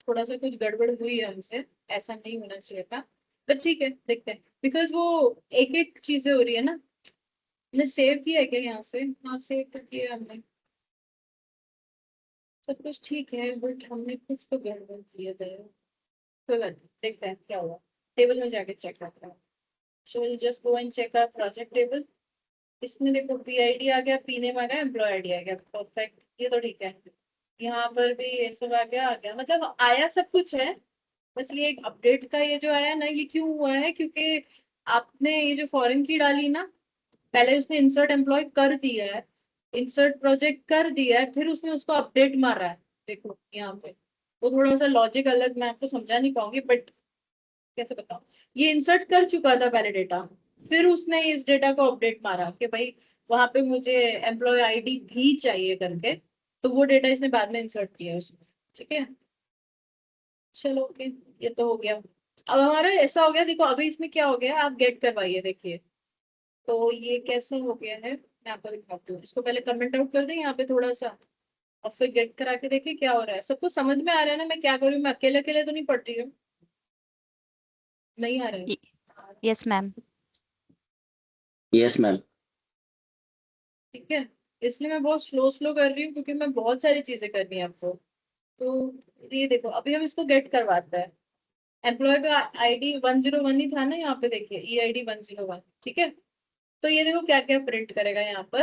थोड़ा सा कुछ गड़बड़ हुई है हमसे, ऐसा नहीं होना चाहिए था, बट ठीक है, देखते हैं, बिकॉज वो एक एक चीजें हो रही है ना। हमने सेव किया है क्या यहाँ से, हाँ सेव तो किया है हमने, सब कुछ ठीक है, बट हमने कुछ तो गड़बड़ किया था। कोई बात नहीं, देखते हैं क्या हुआ, टेबल में जाके चेक करते हैं। So will just go and check our project table, इसमें देखो PID आ गया, पी नेम आ गया, एम्प्लॉय आईडी आ गया, परफेक्ट, ये तो ठीक है। यहाँ पर भी ये सब आ गया मतलब आया सब कुछ है। बस ये एक अपडेट का ये जो आया ना, ये क्यों हुआ है, क्योंकि आपने ये जो फॉरेन की डाली ना, पहले उसने इंसर्ट एम्प्लॉय कर दिया है, इंसर्ट प्रोजेक्ट कर दिया है, फिर उसने उसको अपडेट मारा है। देखो यहाँ पे वो थोड़ा सा लॉजिक अलग, मैं आपको समझा नहीं पाऊंगी, बट कैसे बताऊं, ये इंसर्ट कर चुका था पहले डेटा, फिर उसने इस डेटा को अपडेट मारा कि भाई वहां पे मुझे एम्प्लॉय आईडी भी चाहिए करके, तो वो डेटा इसने बाद में इंसर्ट किया है उसमें। ठीक है, चलो ओके, ये तो हो गया। अब हमारा ऐसा हो गया, देखो अभी इसमें क्या हो गया, आप गेट करवाइए देखिए। तो ये कैसे हो गया है, मैं आपको दिखाती हूँ, इसको पहले कमेंट आउट कर दें यहाँ पे थोड़ा सा, और फिर गेट करा के देखिए क्या हो रहा है। सबको समझ में आ रहा है ना मैं क्या करूँ, मैं अकेले अकेले तो नहीं पढ़ रही हूँ। नहीं आ रहा है। Yes ma'am. Yes ma'am. ठीक है, इसलिए मैं बहुत स्लो स्लो कर रही हूँ, क्योंकि मैं बहुत सारी चीजें करनी है आपको। तो ये देखो अभी हम इसको गेट करवाते हैं। एम्प्लॉय का आईडी 101 ही था ना, यहाँ पे देखिए EID 101, ठीक है। तो ये देखो क्या क्या प्रिंट करेगा यहाँ पर।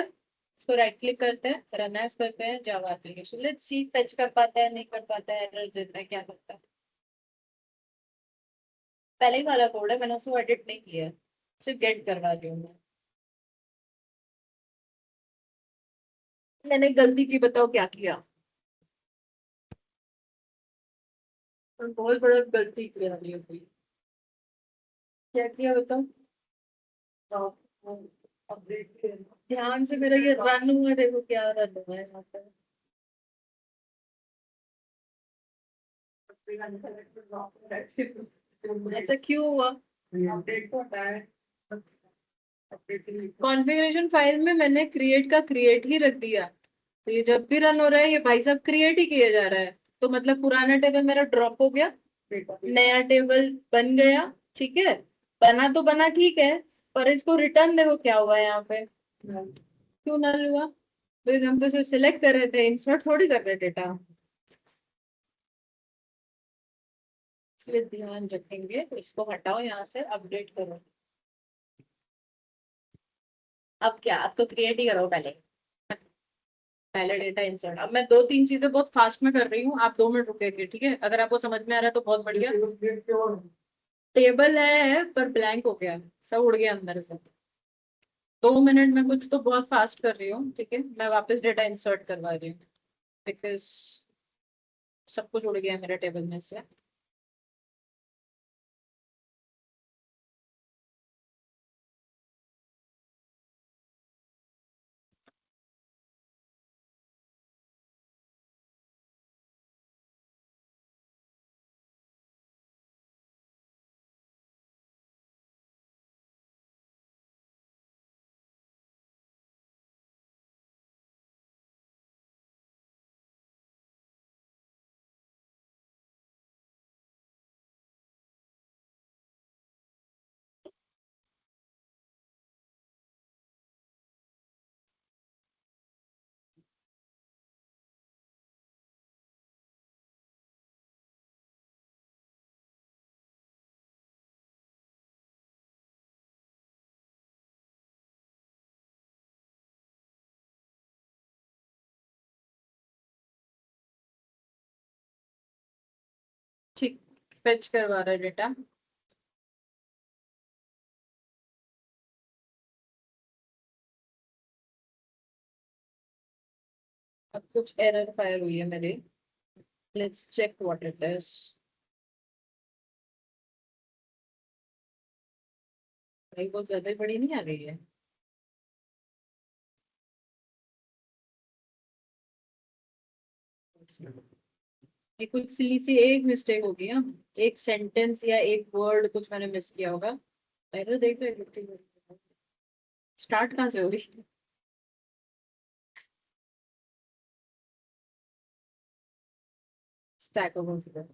इसको राइट क्लिक करते हैं, रन एज करते हैं Java application, let's see fetch कर पाता है नहीं कर पाता है, एरर देता है क्या करता है। पहले ही वाला कोड है, मैंने उसको एडिट नहीं किया है, सिर्फ गेट करवा रही हूँ मैं। मैंने गलती की, बताओ क्या किया। और बहुत बड़ा गलती किया मैंने अभी। क्या किया बताओ। अपडेट किया, ध्यान से मेरा ये रन हुआ, देखो क्या रन हुआ है यहाँ पर। ऐसा क्यों हुआ। अपडेट को हटाया, कॉन्फ़िगरेशन फाइल में मैंने क्रिएट का क्रिएट ही रख दिया, तो ये जब भी रन हो रहा है ये भाई साहब क्रिएट ही किया जा रहा है। तो मतलब पुराना टेबल मेरा ड्रॉप हो गया, नया टेबल बन गया। ठीक है, बना तो बना ठीक है, पर इसको रिटर्न देखो क्या हुआ है यहाँ पे, क्यों नल हुआ। तो हम तो इसे सिलेक्ट कर रहे थे, इंसर्ट थोड़ी कर रहे डेटा, इसलिए ध्यान रखेंगे। तो इसको हटाओ यहाँ से, अपडेट करो। अब क्या, अब तो क्रिएट ही करो पहले, पहले डेटा इंसर्ट। अब मैं दो तीन चीजें बहुत फास्ट में कर रही हूँ, आप 2 मिनट रुकेंगे ठीक है, अगर आपको समझ में आ रहा है तो बहुत बढ़िया। टेबल है पर ब्लैंक हो गया, सब उड़ गया अंदर से। 2 मिनट में कुछ तो बहुत फास्ट कर रही हूँ, ठीक है, मैं वापस डेटा इंसर्ट करवा रही हूँ, बिकॉज सब कुछ उड़ गया मेरे टेबल में से। ठीक, फेच करवा रहा है डेटा। अब कुछ एरर फायर हुई है मेरी, let's check what it is. भाई बहुत ज्यादा ही बड़ी नहीं आ गई है। ये कुछ सिली सी एक मिस्टेक होगी, हाँ, एक सेंटेंस या एक वर्ड कुछ मैंने मिस किया होगा। एरर देख रहे हैं, स्टार्ट कहाँ से हो रही। Stack overflow.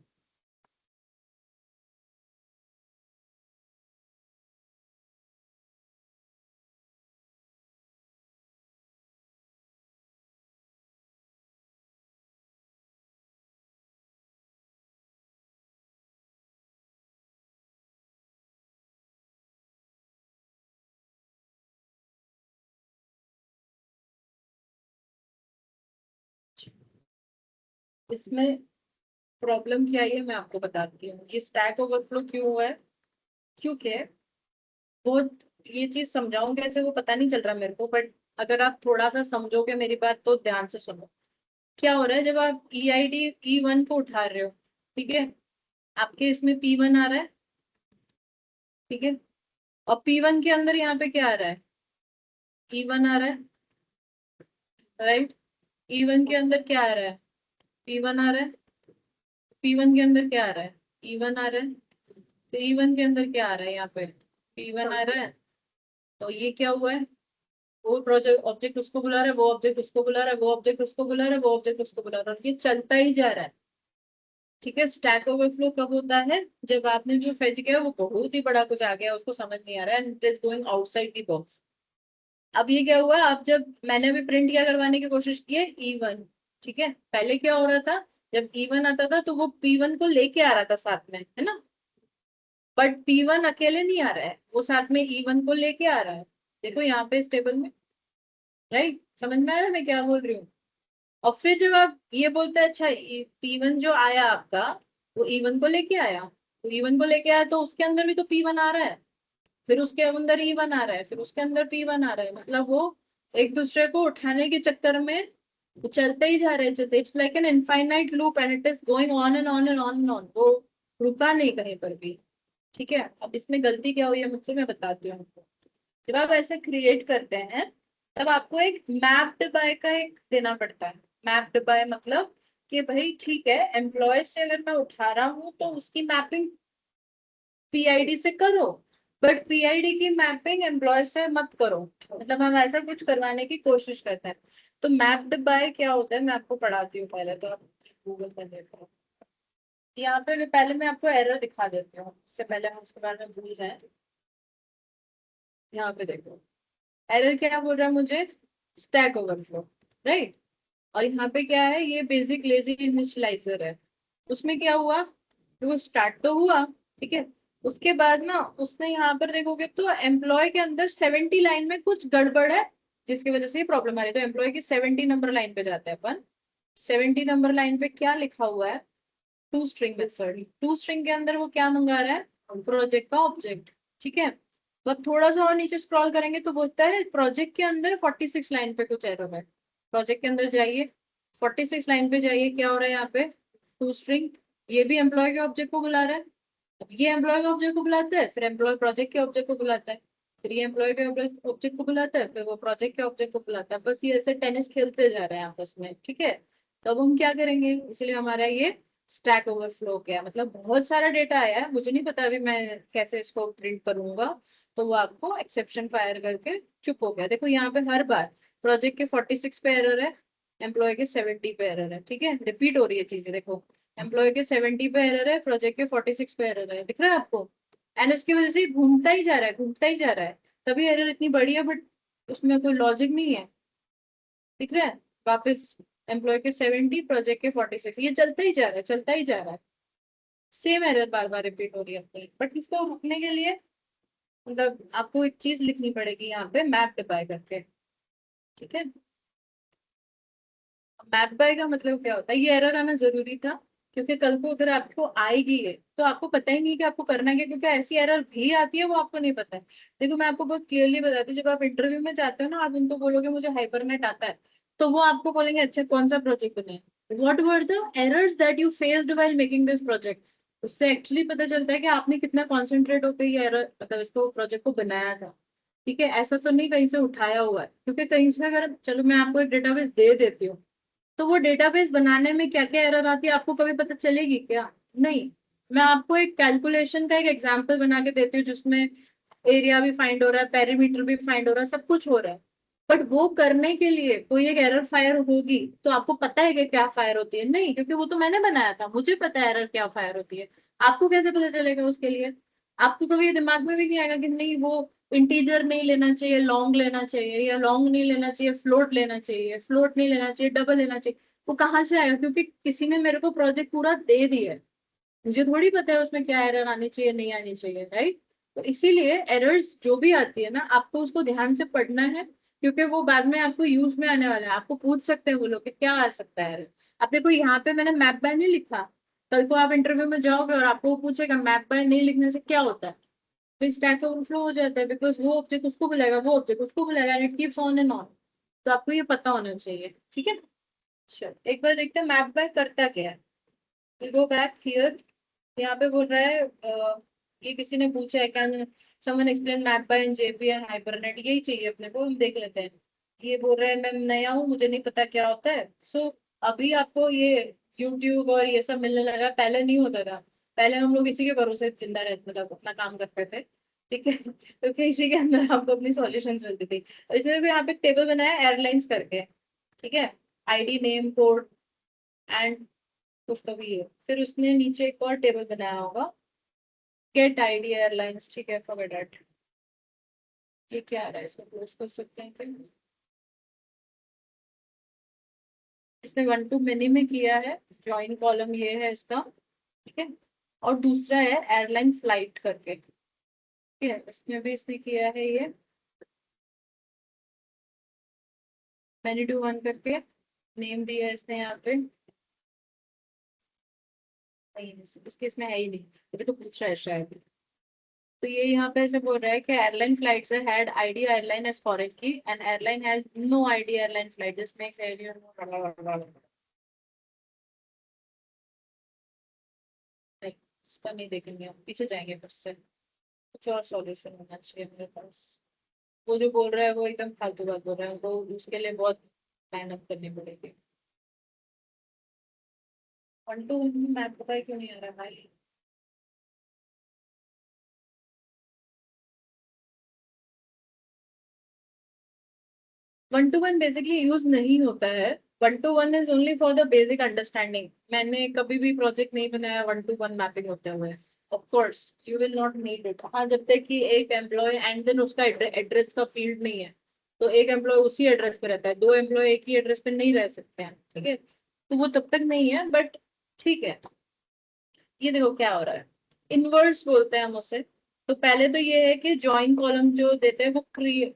इसमें प्रॉब्लम क्या है मैं आपको बताती हूँ। ये स्टैक ओवरफ्लो क्यों हुआ है, क्योंकि बहुत, ये चीज समझाऊं कैसे वो पता नहीं चल रहा मेरे को, बट अगर आप थोड़ा सा समझोगे मेरी बात तो ध्यान से सुनो। क्या हो रहा है, जब आप E1 को उठा रहे हो, ठीक है, आपके इसमें P1 आ रहा है, ठीक है, और P1 के अंदर यहाँ पे क्या आ रहा है, E1 आ रहा है, राइट। E1 के अंदर क्या आ रहा है, P1 आ रहा है, P1 के अंदर क्या आ रहा है, E1 आ रहा है, तो E1 के अंदर क्या आ रहा है, यहाँ पे P1 आ रहा है। तो ये क्या हुआ है, वो प्रोजेक्ट ऑब्जेक्ट उसको बुला रहा है, वो ऑब्जेक्ट उसको बुला रहा है, वो ऑब्जेक्ट उसको बुला रहा है, वो ऑब्जेक्ट उसको बुला रहा है, और ये चलता ही जा रहा है। ठीक है, स्टैक ओवरफ्लो कब होता है, जब आपने जो फेच किया वो बहुत ही बड़ा कुछ आ गया, उसको समझ नहीं आ रहा है, and it is going outside the box. अब ये क्या हुआ, अब जब मैंने अभी प्रिंट क्या करवाने की कोशिश की है, E1, ठीक है, पहले क्या हो रहा था, जब E1 आता था तो वो P1 को लेके आ रहा था साथ में, है ना, बट P1 अकेले नहीं आ रहा है, वो साथ में E1 को लेके आ रहा है। देखो यहाँ पे इस टेबल में, राइट, समझ में आ रहा है मैं क्या बोल रही हूँ। और फिर जब आप ये बोलते हैं अच्छा P1 जो आया आपका, वो E1 को लेके आया, तो E1 को लेके आया तो उसके अंदर भी तो P1 आ रहा है, फिर उसके अंदर E1 आ रहा है, फिर उसके अंदर P1 आ रहा है, मतलब वो एक दूसरे को उठाने के चक्कर में वो चलते ही जा रहे हैं, चलते, it's like an infinite loop and it is going on and on and on and on, वो रुका नहीं कहीं पर भी। ठीक है, अब इसमें गलती क्या हुई है मुझसे, मैं बताती हूँ आपको। जब आप ऐसे क्रिएट करते हैं तब आपको एक मैप्ड बाय का एक देना पड़ता है। मैप्ड बाय मतलब कि भाई ठीक है, एम्प्लॉय से अगर मैं उठा रहा हूँ तो उसकी मैपिंग पीआईडी से करो, बट पीआईडी की मैपिंग एम्प्लॉय से मत करो, मतलब हम ऐसा कुछ करवाने की कोशिश करते हैं। तो मैप्ड बाय क्या होता है मैं आपको पढ़ाती हूँ, पहले तो आप गूगल पर देखो। यहाँ पे पहले मैं आपको एरर दिखा देती हूँ, इससे पहले हम उसके बारे में भूल जाए। यहाँ पे देखो, एरर क्या बोल रहा है मुझे, स्टैक ओवरफ्लो, राइट। और यहाँ पे क्या है, ये बेसिक लेजी इनिशियलाइजर है। उसमें क्या हुआ कि वो स्टार्ट तो हुआ, ठीक है, उसके बाद ना उसने यहाँ पर देखोगे तो एम्प्लॉय के अंदर 70 लाइन में कुछ गड़बड़ है, जिसकी वजह से ये प्रॉब्लम आ रही है। तो एम्प्लॉय की 70 नंबर लाइन पे जाते हैं अपन। 70 नंबर लाइन पे क्या लिखा हुआ है, to string method, to string के अंदर वो क्या मंगा रहा है, प्रोजेक्ट का ऑब्जेक्ट, ठीक है। तो अब थोड़ा सा और नीचे स्क्रॉल करेंगे तो बोलता है प्रोजेक्ट के अंदर 46 लाइन पे कुछ एरर है। प्रोजेक्ट के अंदर जाइए, 46 लाइन पे जाइए, क्या हो रहा है यहाँ पे, टू स्ट्रिंग, ये भी एम्प्लॉय के ऑब्जेक्ट को बुला रहा है। अब ये एम्प्लॉय के ऑब्जेक्ट को बुलाता है, फिर एम्प्लॉय प्रोजेक्ट के ऑब्जेक्ट को बुलाता है, फिर ये एम्प्लॉय के ऑब्जेक्ट को बुलाता है, फिर वो प्रोजेक्ट के ऑब्जेक्ट को बुलाता है, बस ये ऐसे टेनिस खेलते जा रहे हैं आपस में, ठीक है। तो अब हम क्या करेंगे, इसलिए हमारा ये स्टैक ओवरफ्लो गया, मतलब बहुत सारा डेटा आया है, मुझे नहीं पता अभी मैं कैसे इसको प्रिंट करूंगा। तो वो आपको एक्सेप्शन फायर करके चुप हो गया। देखो यहाँ पे हर बार प्रोजेक्ट के 46 पे एरर है, एम्प्लॉय के 70 पे एरर है, ठीक है, रिपीट हो रही है चीजें, देखो एम्प्लॉय के 70 पे एरर है, प्रोजेक्ट के 46 पे एरर है, दिख रहा है आपको। एंड उसकी वजह से घूमता ही जा रहा है, घूमता ही जा रहा है, तभी एरर इतनी बड़ी है, बट उसमें कोई लॉजिक नहीं है, दिख रहा है। वापस एम्प्लॉय के 70, प्रोजेक्ट के 46, ये चलता ही जा रहा है, चलता ही जा रहा है, सेम एरर बार बार रिपीट हो रही है अपनी। बट इसको रुकने के लिए मतलब आपको एक चीज लिखनी पड़ेगी यहाँ पे, मैप डिपाई करके, ठीक है। मैप बाय का मतलब क्या होता है, ये एरर आना जरूरी था, क्योंकि कल को अगर आपको आएगी है तो आपको पता ही नहीं कि आपको करना क्या, क्योंकि ऐसी एरर भी आती है वो आपको नहीं पता है। देखो मैं आपको बहुत क्लियरली बताती हूँ, जब आप इंटरव्यू में जाते हो ना, आप उनको बोलोगे मुझे हाइपरनेट आता है, तो वो आपको बोलेंगे अच्छा कौन सा प्रोजेक्ट बनाए, what were the errors that you faced while making this project. उससे एक्चुअली पता चलता है कि आपने कितना कॉन्सेंट्रेट होकर ये एरर, मतलब इसको प्रोजेक्ट को बनाया था। ठीक है, ऐसा तो नहीं कहीं से उठाया हुआ है, क्योंकि कहीं से अगर, चलो मैं आपको एक डेटाबेस दे देती हूँ, तो वो डेटाबेस बनाने में क्या क्या एरर आती है आपको कभी पता चलेगी क्या, नहीं। मैं आपको एक कैलकुलेशन का एक एग्जांपल बना के देती हूँ, जिसमें एरिया भी फाइंड हो रहा है, पेरीमीटर भी फाइंड हो रहा है, सब कुछ हो रहा है, बट वो करने के लिए कोई एक एरर फायर होगी तो आपको पता है कि क्या फायर होती है, नहीं, क्योंकि वो तो मैंने बनाया था, मुझे पता है एरर क्या फायर होती है। आपको कैसे पता चलेगा उसके लिए, आपको कभी ये दिमाग में भी नहीं आएगा कि नहीं वो इंटीजर नहीं लेना चाहिए, लॉन्ग लेना चाहिए, या लॉन्ग नहीं लेना चाहिए, फ्लोट लेना चाहिए, फ्लोट नहीं लेना चाहिए, डबल लेना चाहिए। वो कहाँ से आएगा, क्योंकि किसी ने मेरे को प्रोजेक्ट पूरा दे दिया है, मुझे थोड़ी पता है उसमें क्या एरर आनी चाहिए नहीं आनी चाहिए, राइट। तो इसीलिए एरर्स जो भी आती है ना, आपको उसको ध्यान से पढ़ना है, क्योंकि वो बाद में आपको यूज में आने वाला है, आपको पूछ सकते हैं वो लोग कि क्या आ सकता है। अब देखो यहाँ पे मैंने मैप बाय नहीं लिखा, कल को आप इंटरव्यू में जाओगे और आपको वो पूछेगा मैप बाय नहीं लिखने से क्या होता है, तो स्टैक ओवरफ्लो हो जाता है, बिकॉज वो ऑब्जेक्ट उसको बुलाएगा, वो ऑब्जेक्ट उसको बुलाएगा, and it keeps on and on. तो आपको ये पता होना चाहिए, ठीक है। चलो एक बार देखते हैं मैप बाय करता क्या है। गो बैक हियर, यहाँ पे बोल रहा है ये किसी ने पूछा है, can someone explain mapped by in JPA and Hibernate, यही चाहिए अपने को, हम देख लेते हैं। ये बोल रहा है मैं नया हूँ, मुझे नहीं पता क्या होता है। सो अभी आपको ये यूट्यूब और ये सब मिलने लगा, पहले नहीं होता था। पहले हम लोग इसी के भरोसे जिंदा रहते, मतलब अपना काम करते थे, ठीक है। क्योंकि इसी के अंदर आपको अपनी सॉल्यूशंस मिलती थी। और इसलिए देखो यहाँ पे टेबल बनाया एयरलाइंस करके, ठीक है, आईडी नेम कोड एंड कुछ तो भी है। फिर उसने नीचे एक और टेबल बनाया होगा, गेट आईडी एयरलाइंस, ठीक है, फॉरगेट दैट। ये क्या आ रहा है, इसको क्लोज कर सकते हैं क्या? इसने वन टू मेनी में किया है, ज्वाइन कॉलम ये है इसका, ठीक है। और दूसरा है एयरलाइन फ्लाइट करके, ठीक है, इसमें भी इसने किया है ये मैनी टू वन करके, नेम दिया है इसने यहाँ पे। नहीं, इसके इसमें है ही नहीं, अभी तो पूछ रहा है शायद। तो ये यहाँ पे ऐसे बोल रहा है कि airline flights had ID airline as foreign key and airline has no ID airline flight, this makes ID. नहीं, इसका नहीं देखेंगे, हम पीछे जाएंगे फिर से, कुछ और सॉल्यूशन होना चाहिए मेरे पास। वो जो बोल रहा है वो एकदम फालतू बात बोल रहा है, वो उसके लिए बहुत मेहनत करनी पड़ेगी। 1 to 1 में मैप पता है क्यों नहीं आ रहा भाई? 1 to 1 बेसिकली यूज नहीं होता है। 1 to 1 is only for the basic understanding. मैंने कभी भी प्रोजेक्ट नहीं बनाया 1 to 1 मैपिंग होते हुए। Of course you will not need it, हाँ, जब तक कि एक एम्प्लॉय एंड देन उसका एड्रेस का फील्ड नहीं है। तो एक एम्प्लॉय उसी एड्रेस पे रहता है, दो एम्प्लॉय एक ही एड्रेस पे नहीं रह सकते हैं, ठीक है। तो वो तब तक नहीं है, बट ठीक है। ये देखो क्या हो रहा है, इनवर्स बोलते हैं हम उसे। तो पहले तो ये है कि जॉइन कॉलम जो देते हैं वो क्रिएट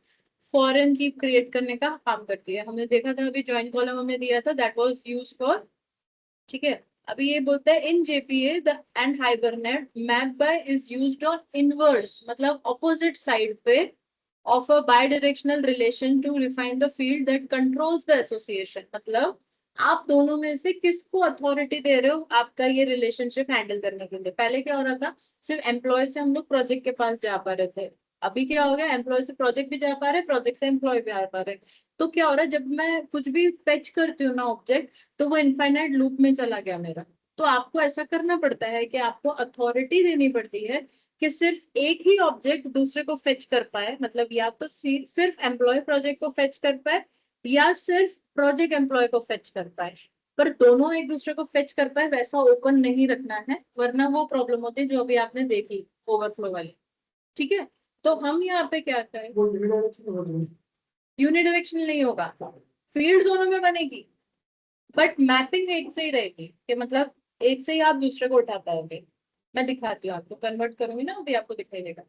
फॉरेन की क्रिएट करने का काम करती है। हमने देखा था अभी जॉइन कॉलम हमने दिया था, दैट वाज यूज फॉर, ठीक है। अभी ये बोलता है in JPA the and Hibernate mapped by is used on inverse, मतलब ऑपोजिट साइड पे of a bidirectional relation to refine the field that controls the association, मतलब आप दोनों में से किसको अथॉरिटी दे रहे हो आपका ये रिलेशनशिप हैंडल करने के लिए। पहले क्या हो रहा था, सिर्फ एम्प्लॉय से हम लोग प्रोजेक्ट के पास जा पा रहे थे। अभी क्या हो गया, एम्प्लॉय से प्रोजेक्ट भी जा पा रहे, प्रोजेक्ट से एम्प्लॉय भी आ पा रहे। तो क्या हो रहा है, जब मैं कुछ भी फेच करती हूँ ना ऑब्जेक्ट, तो वो इनफाइनाइट लूप में चला गया मेरा। तो आपको ऐसा करना पड़ता है कि आपको अथॉरिटी देनी पड़ती है कि सिर्फ एक ही ऑब्जेक्ट दूसरे को फेच कर पाए, मतलब या तो सिर्फ एम्प्लॉय प्रोजेक्ट को फेच कर पाए या सिर्फ प्रोजेक्ट एम्प्लॉय को फेच कर पाए। पर दोनों एक दूसरे को फेच कर पाए वैसा ओपन नहीं रखना है, वरना वो प्रॉब्लम होती है जो अभी आपने देखी ओवरफ्लो वाली, ठीक है। तो हम यहाँ पे क्या करें, यूनिडायरेक्शनल नहीं होगा, फील्ड दोनों में बनेगी, बट मैपिंग एक से ही रहेगी, कि मतलब एक से ही आप दूसरे को उठा पाओगे। मैं दिखाती हूँ आपको, कन्वर्ट करूंगी ना अभी आपको दिखाई देगा।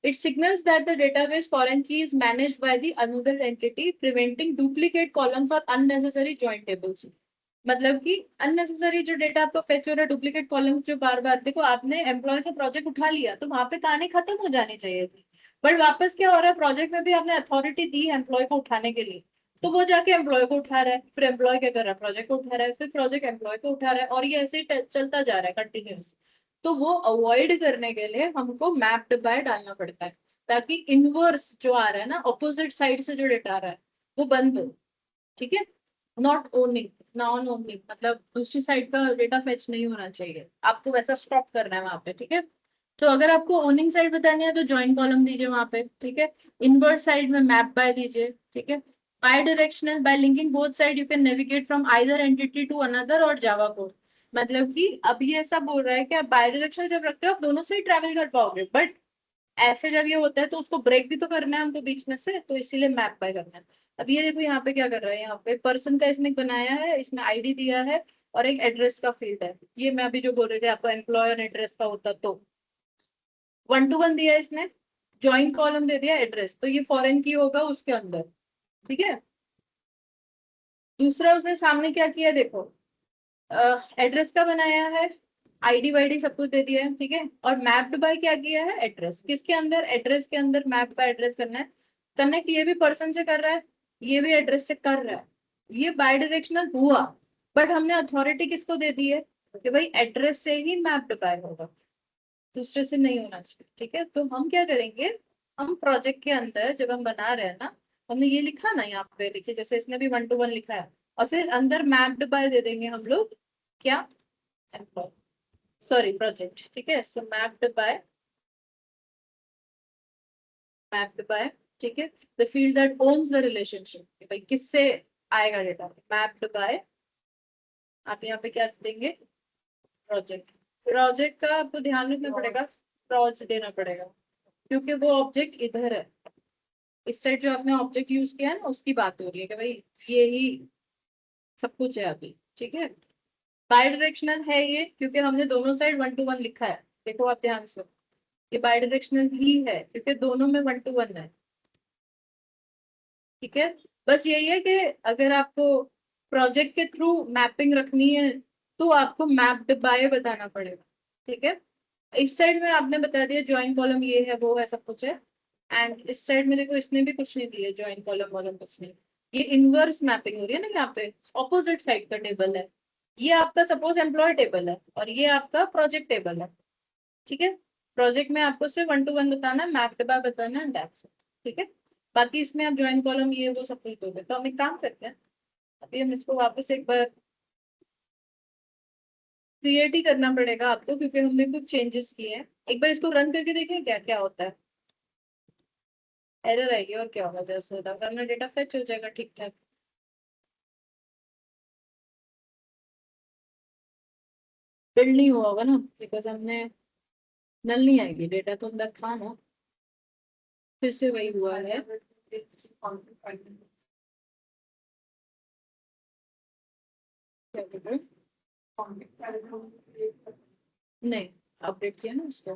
It signals that the database foreign key is managed by the another entity preventing duplicate columns और अननेसेसरी जॉइंट टेबल्स। मतलब कि अननेसेसरी जो डेटा आपको फेच हो रहा है, डुप्लीकेट कॉलम्स जो बार बार, देखो आपने एम्प्लॉय से प्रोजेक्ट उठा लिया तो वहां पे कहानी खत्म हो जानी चाहिए थी। बट वापस क्या हो रहा है, प्रोजेक्ट में भी आपने अथॉरिटी दी है एम्प्लॉय को उठाने के लिए, तो वो जाके एम्प्लॉय को उठा रहा है, फिर एम्प्लॉय क्या कर रहा है, प्रोजेक्ट को उठा रहा है, फिर प्रोजेक्ट एम्प्लॉय को उठा रहा है, और ये ऐसे ही चलता जा रहा है कंटिन्यूस। तो वो अवॉइड करने के लिए हमको मैप्ड बाय डालना पड़ता है, ताकि इनवर्स जो आ रहा है ना, ऑपोजिट साइड से जो डेटा आ रहा है वो बंद हो, ठीक है। नॉट ओनिंग, नॉन ओनिंग, मतलब दूसरी साइड का डेटा फेच नहीं होना चाहिए, आपको वैसा स्टॉप करना है वहां पे, ठीक है। तो अगर आपको ओनिंग साइड बतानी है तो ज्वाइन कॉलम दीजिए वहां पे, ठीक है। इनवर्स साइड में मैप बाय दीजिए, ठीक है। Bidirectional, by linking both side you can navigate from either entity to another और जावा कोड। मतलब कि अब ये ऐसा बोल रहा है कि आप बाय डायरेक्शनल जब रखते हो आप दोनों से ही ट्रैवल कर पाओगे, बट ऐसे जब ये होता है तो उसको ब्रेक भी तो करना है हमको बीच में से, तो इसीलिए मैप बाय करना है। अब ये देखो यहाँ पे क्या कर रहा है, यहाँ पे पर्सन का इसने बनाया है, इसमें आईडी दिया है और एक एड्रेस का फील्ड है। ये मैं अभी जो बोल रही थी आपको, एम्प्लॉयर एड्रेस का होता तो 1 to 1 दिया इसने, ज्वाइन कॉलम दे दिया एड्रेस, तो ये फॉरेन की होगा उसके अंदर, ठीक है। दूसरा उसने सामने क्या किया देखो, एड्रेस का बनाया है, आईडी वाईडी सब कुछ दे दिया है, ठीक है। और मैप्ड बाय क्या किया है, एड्रेस, किसके अंदर, एड्रेस के अंदर मैप बाय एड्रेस करना है। कनेक्ट ये भी पर्सन से कर रहा है, ये भी एड्रेस से कर रहा है, ये बाय डायरेक्शनल हुआ। बट हमने अथॉरिटी किसको दे दी है कि भाई एड्रेस से ही मैप्ड बाय होगा, दूसरे से नहीं होना चाहिए, ठीक है। तो हम क्या करेंगे, हम प्रोजेक्ट के अंदर जब हम बना रहे हैं ना, हमने ये लिखा ना यहाँ पे लिखिए, जैसे इसने भी 1 to 1 लिखा है, और फिर अंदर मैप्ड बाय दे देंगे हम लोग, क्या, एम्प्लॉय, सॉरी प्रोजेक्ट, ठीक है। सो मैप्ड बाय, ठीक है, the field that owns the relationship, भाई किससे आएगा डेटा, मैप्ड बाय, आप यहाँ पे क्या देंगे, प्रोजेक्ट। प्रोजेक्ट का आपको ध्यान रखना पड़ेगा, प्रोज देना पड़ेगा, क्योंकि वो ऑब्जेक्ट इधर है, इस साइड जो आपने ऑब्जेक्ट यूज किया है ना, उसकी बात हो रही है कि भाई ये ही सब कुछ है अभी, ठीक है। बाई डायरेक्शनल है ये, क्योंकि हमने दोनों साइड 1 to 1 लिखा है, देखो आप ध्यान से, ये बाई डायरेक्शनल ही है क्योंकि दोनों में 1 to 1 है, ठीक है। बस यही है कि अगर आपको प्रोजेक्ट के थ्रू मैपिंग रखनी है तो आपको मैप्ड बाय बताना पड़ेगा, ठीक है। इस साइड में आपने बता दिया ज्वाइन कॉलम ये है वो है सब कुछ है, एंड इस साइड में देखो इसने भी कुछ नहीं दिया, ज्वाइन कॉलम वॉलम कुछ नहीं। ये इनवर्स मैपिंग हो रही है ना, यहाँ पे ऑपोजिट साइड का टेबल है, ये आपका सपोज एम्प्लॉय टेबल है और ये आपका प्रोजेक्ट टेबल है, ठीक है। प्रोजेक्ट में आपको सिर्फ 1 to 1 बताना है, मैप्ड बाय बताना है, दैट्स इट, ठीक है। बाकी इसमें आप ज्वाइन कॉलम ये वो सब कुछ दोगे। तो हम एक काम करते हैं, अभी हम इसको वापस एक बार क्रिएट ही करना पड़ेगा आपको, क्योंकि हमने कुछ चेंजेस किए हैं। एक बार इसको रन करके देखें क्या क्या होता है। एरर आएगी और क्या होगा, जैसे वरना डेटा फेच हो जाएगा ठीक ठाक। बिल्ड नहीं हुआ होगा ना, बिकॉज हमने नल नहीं आएगी, डेटा तो अंदर था ना, फिर से वही हुआ है। क्या बोल रहे हो? नहीं, अपडेट किया ना उसको।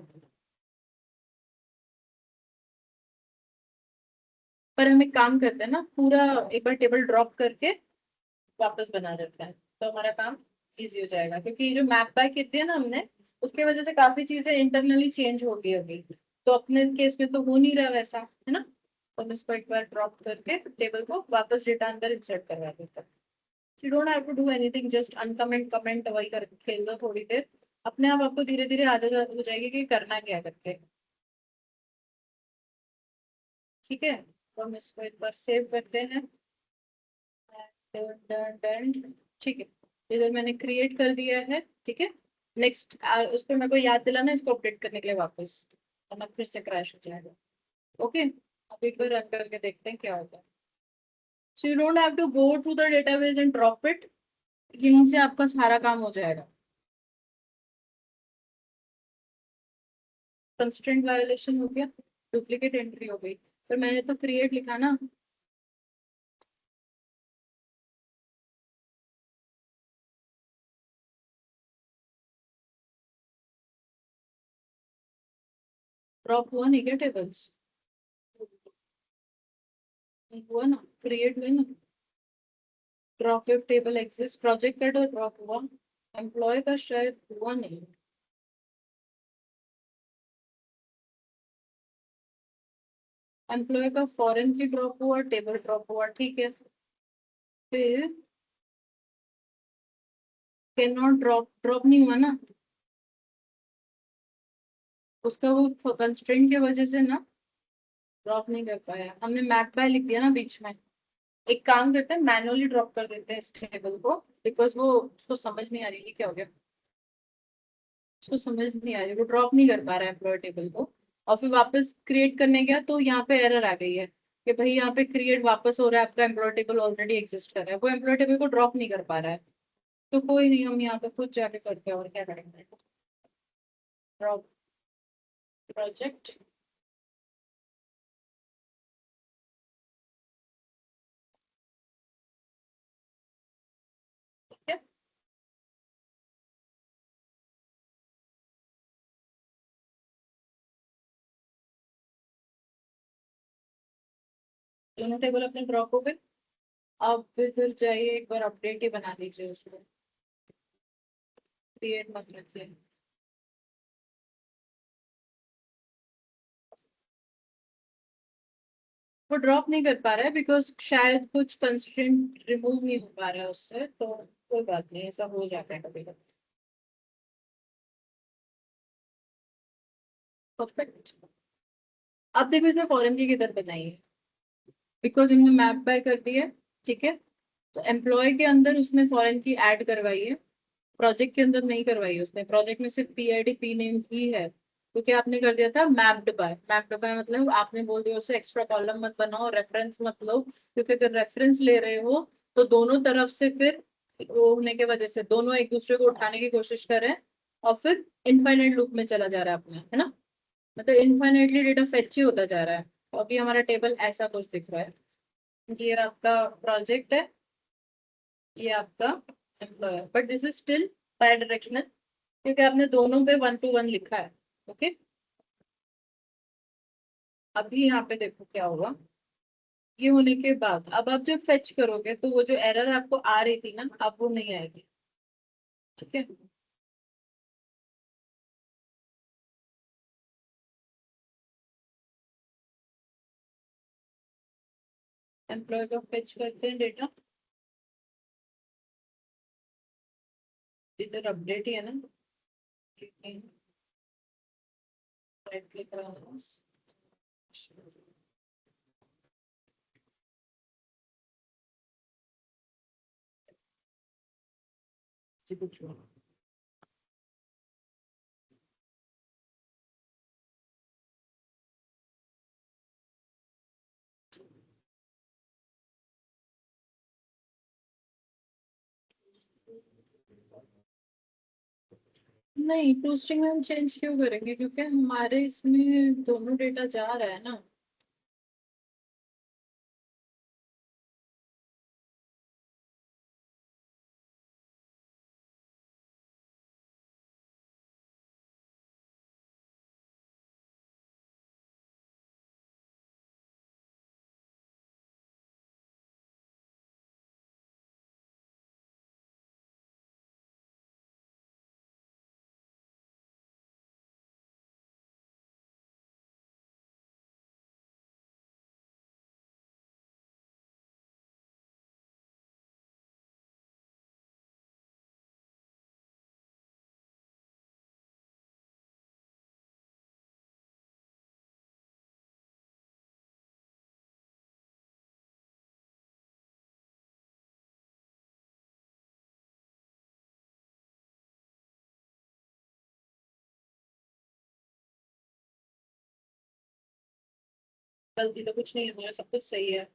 पर हम एक काम करते हैं ना, पूरा एक बार टेबल ड्रॉप करके वापस बना देते हैं, तो हमारा काम इजी हो जाएगा, क्योंकि ये जो मैप बाय की थी है ना हमने, उसकी वजह से काफी चीजें इंटरनली चेंज हो गई अभी, तो अपने केस में तो हो नहीं रहा वैसा, है ना। तो हम इसको एक बार ड्रॉप करके टेबल को वापस डेटा अंदर इंसर्ट करवा देते हैं। You don't have to do anything, just uncomment comment वही कर खेल दो थोड़ी देर, अपने आप आपको धीरे धीरे आदत हो जाएगी कि करना क्या करके, ठीक है। तो हम इसको एक बार सेव करते हैं, ठीक है। इधर मैंने क्रिएट कर दिया है, ठीक है। नेक्स्ट उस पर मेरे को याद दिलाना इसको अपडेट करने के लिए वापस, वरना फिर से क्रैश हो जाएगा। ओके, अब एक बार रन करके देखते हैं क्या होता है। So you don't have to go to the database and drop it, यहीं से आपका सारा काम हो जाएगा। कंस्ट्रेंट वायोलेशन हो गया, डुप्लीकेट एंट्री हो गई, पर मैंने तो क्रिएट लिखा ना। ड्रॉप हुआ नहीं क्या टेबल्स, हुआ ना, क्रिएट हुए ना। Drop if table exist, project का तो ड्रॉप हुआ, एम्प्लॉय का शायद हुआ नहीं। एम्प्लॉय का फॉरेन की ड्रॉप हुआ, टेबल ड्रॉप हुआ, ठीक है। फिर कैन नॉट ड्रॉप, ड्रॉप नहीं हुआ ना, उसका वो कंस्ट्रेंट की वजह से ना ड्रॉप नहीं कर पाया, हमने मैप बाय लिख दिया ना बीच में। एक काम करते हैं, मैनुअली ड्रॉप कर देते हैं इस टेबल को, बिकॉज वो उसको समझ नहीं आ रही है क्या हो गया, उसको समझ नहीं आ रही, वो ड्रॉप नहीं कर पा रहा है एम्प्लॉय टेबल को। और फिर वापस क्रिएट करने गया तो यहाँ पे एरर आ गई है कि भाई यहाँ पे क्रिएट वापस हो रहा है, आपका एम्प्लॉय टेबल ऑलरेडी एग्जिस्ट कर रहा है, वो एम्प्लॉय टेबल को ड्रॉप नहीं कर पा रहा है। तो कोई नहीं, हम यहाँ पे खुद जाके करते हैं, और क्या करेंगे। ड्रॉप प्रोजेक्ट, ठीक है। दोनों टेबल अपने ड्रॉप हो गए। अब इधर जाइए, एक बार अपडेट ही बना दीजिए उसको, क्रिएट मत रखिए। वो ड्रॉप नहीं कर पा रहा है बिकॉज शायद कुछ कंस्ट्रेंट रिमूव नहीं हो पा रहा है उससे, तो कोई बात नहीं, ऐसा हो जाता है कभी कभी। परफेक्ट। अब देखो इसने फॉरेन की किधर बनाई है, बिकॉज हमने मैप बाय कर दिया है। ठीक है, तो एम्प्लॉय के अंदर उसने फॉरेन की ऐड करवाई है, प्रोजेक्ट के अंदर नहीं करवाई है उसने। प्रोजेक्ट में सिर्फ पीआईडी पी नेम ही है, क्योंकि आपने कर दिया था मैप्ड बाय। मैप्ड बाय मतलब आपने बोल दिया उससे एक्स्ट्रा कॉलम मत बनाओ, रेफरेंस मत लो, क्योंकि अगर रेफरेंस ले रहे हो तो दोनों तरफ से फिर वो होने की वजह से दोनों एक दूसरे को उठाने की कोशिश करें, और फिर इनफाइनाइट लूप में चला जा रहा है अपना, है ना। मतलब इनफाइनाइटली डेटा फेच ही होता जा रहा है। तो अभी हमारा टेबल ऐसा कुछ दिख रहा है, ये आपका प्रोजेक्ट है, ये आपका employer, but this is still bidirectional, क्योंकि आपने दोनों पे 1 to 1 लिखा है। ओके, अभी यहाँ पे देखो क्या होगा। ये होने के बाद अब आप जब फेच करोगे तो वो जो एरर आपको आ रही थी ना, अब वो नहीं आएगी। ठीक है, एम्प्लॉय का फेच करते हैं डेटा, इधर अपडेट ही है ना, राइट क्लिक कराना। जी कुछ नहीं, टू स्ट्रिंग में हम चेंज क्यों करेंगे, क्योंकि हमारे इसमें दोनों डेटा जा रहा है ना। गलती तो कुछ नहीं है, हमारा सब कुछ सही है।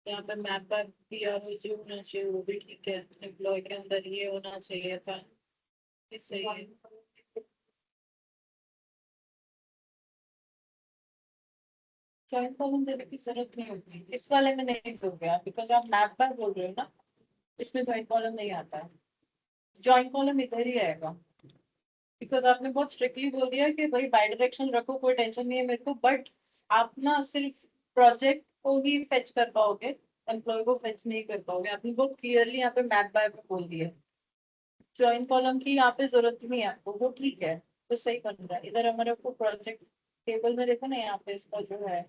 यहाँ पे मैप पर पीआरओजी होना चाहिए, वो भी ठीक है। एम्प्लॉय के अंदर ये होना चाहिए था, ये सही है। जॉइंट कॉलम देने की जरूरत नहीं होती इस वाले में, नहीं दोगे आप, बिकॉज आप मैप पर बोल रहे हो ना, इसमें जॉइंट कॉलम नहीं आता है। जॉइंट कॉलम इधर ही आएगा, बिकॉज आपने बहुत स्ट्रिक्टली बोल दिया कि भाई बाई डायरेक्शन रखो, कोई टेंशन नहीं है मेरे को, बट आप ना सिर्फ प्रोजेक्ट को ही फेच कर पाओगे, एम्प्लॉय को फेच नहीं कर पाओगे। आपने बहुत क्लियरली यहाँ पे मैप बाय पे बोल दिया। ज्वाइन कॉलम की यहाँ पे जरूरत नहीं है आपको, वो ठीक है, तो सही बन रहा है। इधर हमारे को प्रोजेक्ट टेबल में देखो ना, यहाँ पे इसका जो है,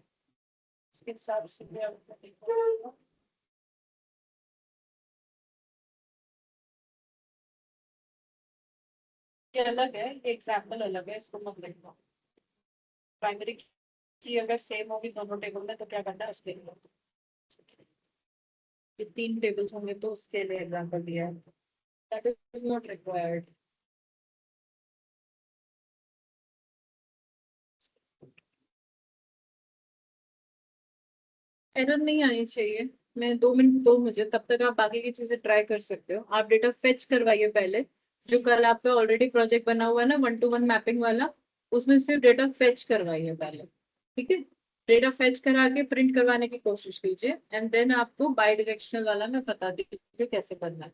इसके हिसाब से भी आपको देखो। ये अलग है, ये एग्जाम्पल अलग है, इसको मत देखो। प्राइमरी की अगर सेम होगी दोनों टेबल में तो क्या करना है उसके लिए, ये 3 टेबल्स होंगे तो उसके लिए एग्जाम्पल दिया है। That is not required. Error नहीं आनी चाहिए। मैं 2 मिनट दो मुझे, तब तक आप बाकी की चीजें ट्राई कर सकते हो। आप डेटा फेच करवाइए पहले, जो कल आपका ऑलरेडी प्रोजेक्ट बना हुआ है ना 1 to 1 मैपिंग वाला, उसमें सिर्फ डेटा फेच करवाइए पहले। ठीक है, डेटा फेच करा के प्रिंट करवाने की कोशिश कीजिए, एंड देन आपको बाई डायरेक्शनल वाला मैं बता दीजिए कैसे करना है।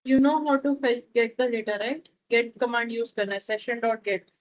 You know how to get the data, right? Get command use करना है, session dot get.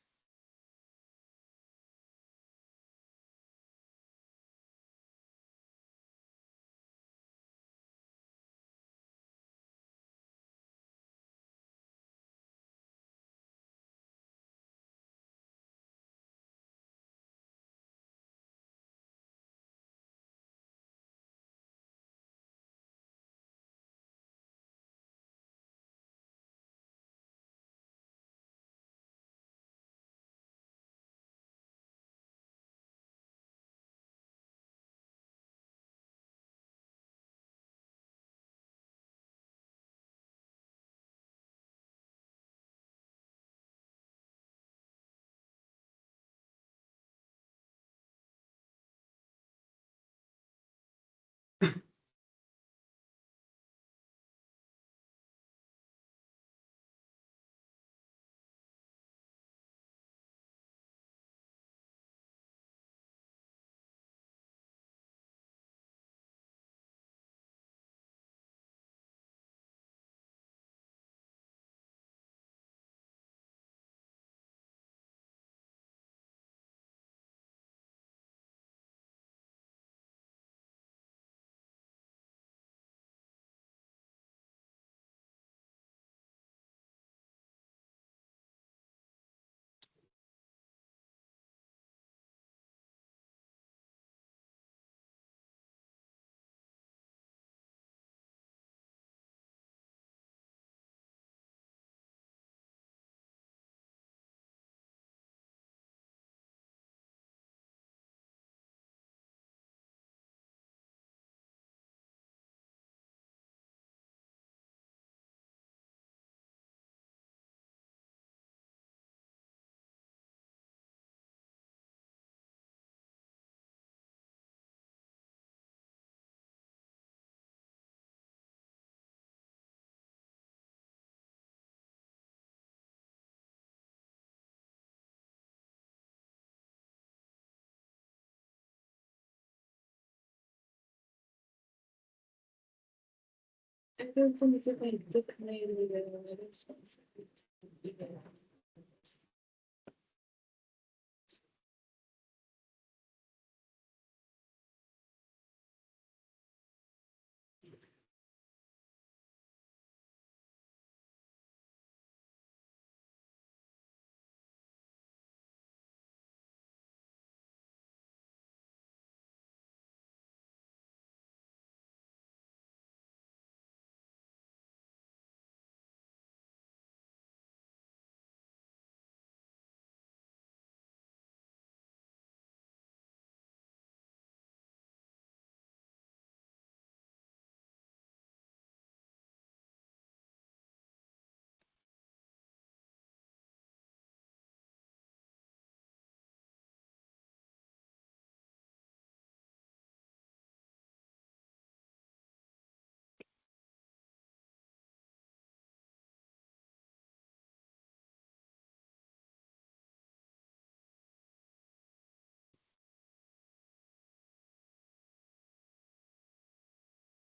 फिर तो मुझे कहीं दिख नहीं रही है मेरे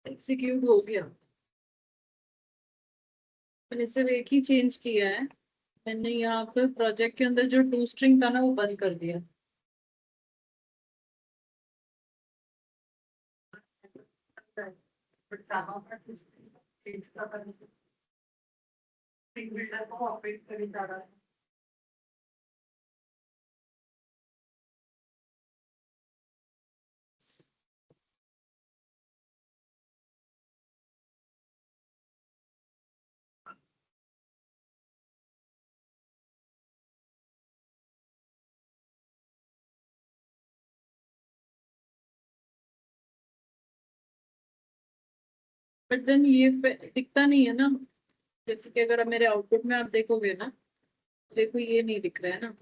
एग्जीक्यूट हो गया। मैंने सिर्फ एक ही चेंज किया है। मैंने यहाँ पे प्रोजेक्ट के अंदर जो टू स्ट्रिंग था ना वो बंद कर दिया। बट देन ये दिखता नहीं है ना। जैसे कि अगर आप मेरे आउटपुट में आप देखोगे ना, देखो ये नहीं दिख रहा है ना।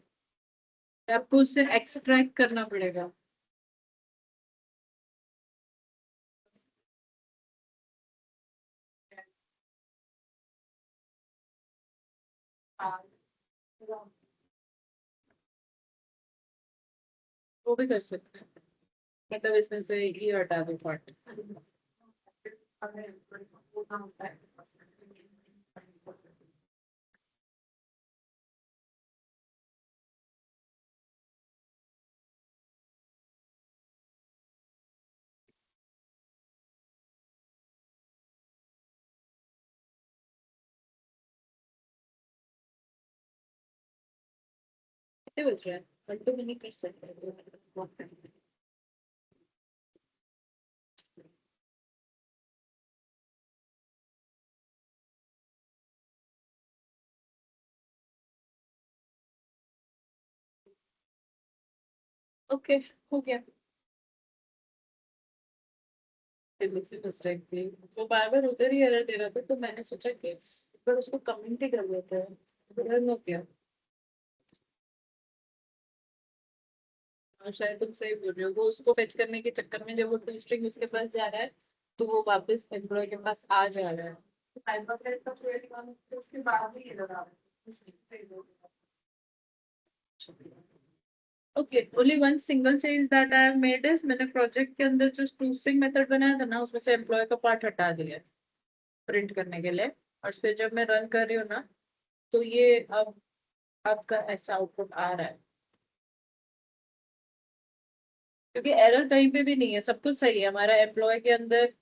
आपको उससे एक्सट्रैक्ट करना पड़ेगा। वो भी कर सकते हैं। मतलब इसमें से ये हटा दो पार्ट। कितने बज रहे हैं? 1 2 मिनट कर सकते हैं। ओके, हो गया। मिस्टेक थी, वो बार बार उधर ही एरर दे रहा था, तो मैंने सोचा कि एक बार उसको कमेंट ही कर लेते हैं। रन हो गया। और शायद तुम सही बोल रहे हो, वो उसको फेच करने के चक्कर में जब वो टू स्ट्रिंग उसके पास जा रहा है, तो वो वापस एम्प्लॉय के पास आ जा रहा है। हाइपरथ्रेड का क्वेरी काम तो उसके बाद ही लगा है। Okay, only one single change that I have made is, मैंने प्रोजेक्ट के अंदर जो टू स्ट्रिंग मेथड बनाया था ना, उसमें से एम्प्लॉय का पार्ट हटा दिया है प्रिंट करने के लिए। और फिर जब मैं रन कर रही हूँ ना, तो ये अब आपका ऐसा आउटपुट आ रहा है, क्योंकि एरर कहीं पे भी नहीं है, सब कुछ सही है हमारा एम्प्लॉय के अंदर।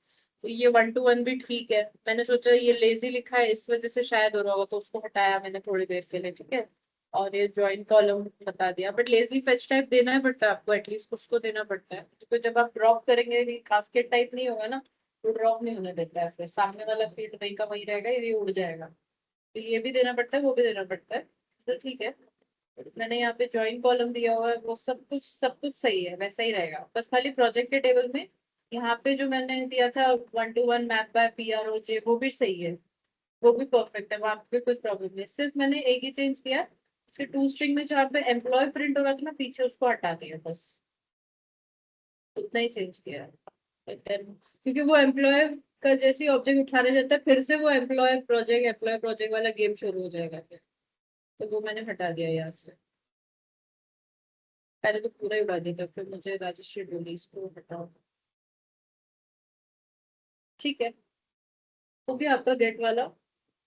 ये 1 to 1 भी ठीक है। मैंने सोचा ये लेजी लिखा है इस वजह से शायद हो रहा होगा, तो उसको हटाया मैंने थोड़ी देर के लिए, ठीक है। और ये ज्वाइन कॉलम बता दिया, बट लेजी फेच टाइप देना है पड़ता है आपको, एटलीस्ट कुछ तो देना पड़ता है, क्योंकि जब आप ड्रॉप करेंगे कास्केट टाइप नहीं होगा ना, तो ड्रॉप नहीं होने देता है, फिर सामने वाला फील्ड वहीं का वहीं रहेगा, ये उड़ जाएगा। तो ये भी देना पड़ता है, वो भी देना पड़ता है। तो ठीक है, मैंने यहाँ पे ज्वाइन कॉलम दिया हुआ है, वो सब कुछ सही है, वैसा ही रहेगा। बस खाली प्रोजेक्ट के टेबल में यहाँ पे जो मैंने दिया था 1 to 1 मैप बाय PROJ, वो भी सही है, वो भी परफेक्ट है, वहां पे कुछ प्रॉब्लम नहीं। सिर्फ मैंने एक ही चेंज किया, उसके टू स्ट्रिंग में जहाँ पे एम्प्लॉय प्रिंट हो रहा था ना पीछे, उसको हटा दिया बस, उतना ही चेंज किया है। क्योंकि वो एम्प्लॉय का जैसे ऑब्जेक्ट उठाने जाता है, फिर से वो एम्प्लॉय प्रोजेक्ट वाला गेम शुरू हो जाएगा फिर। तो वो मैंने हटा दिया यहाँ से। पहले तो पूरा ही उड़ा दिया था, फिर मुझे रजिस्ट्री बोली इसको हटाओ। ठीक है, हो गया आपका गेट वाला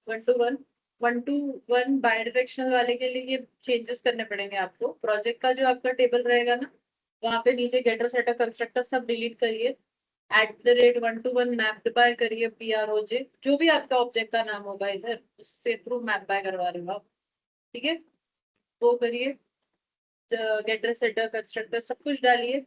1 to 1। 1 to 1 बाई डायरेक्शनल वाले के लिए ये चेंजेस करने पड़ेंगे आपको। प्रोजेक्ट का जो आपका टेबल रहेगा ना, वहाँ पे नीचे गेटर सेटर कंस्ट्रक्टर सब डिलीट करिए। @1 to 1 मैप बाय करिए PROJ, जो भी आपका ऑब्जेक्ट का नाम होगा इधर, उससे थ्रू मैप बाय करवा रहे हो आप, ठीक है। वो करिए, गेटर सेटर कंस्ट्रक्टर सब कुछ डालिए।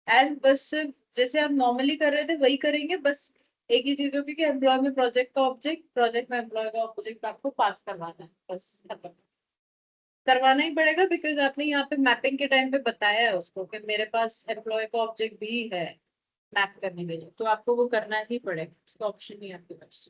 एंड बस सिर्फ जैसे आप नॉर्मली कर रहे थे वही करेंगे, बस एक ही चीज होगी कि एम्प्लॉय में प्रोजेक्ट का ऑब्जेक्ट, प्रोजेक्ट में एम्प्लॉय का ऑब्जेक्ट आपको पास करवाना है, बस खत्म। करवाना ही पड़ेगा, बिकॉज आपने यहाँ पे मैपिंग के टाइम पे बताया है उसको कि मेरे पास एम्प्लॉय का ऑब्जेक्ट भी है मैप करने के लिए, तो आपको वो करना ही पड़ेगा, उसका ऑप्शन नहीं है आपके पास।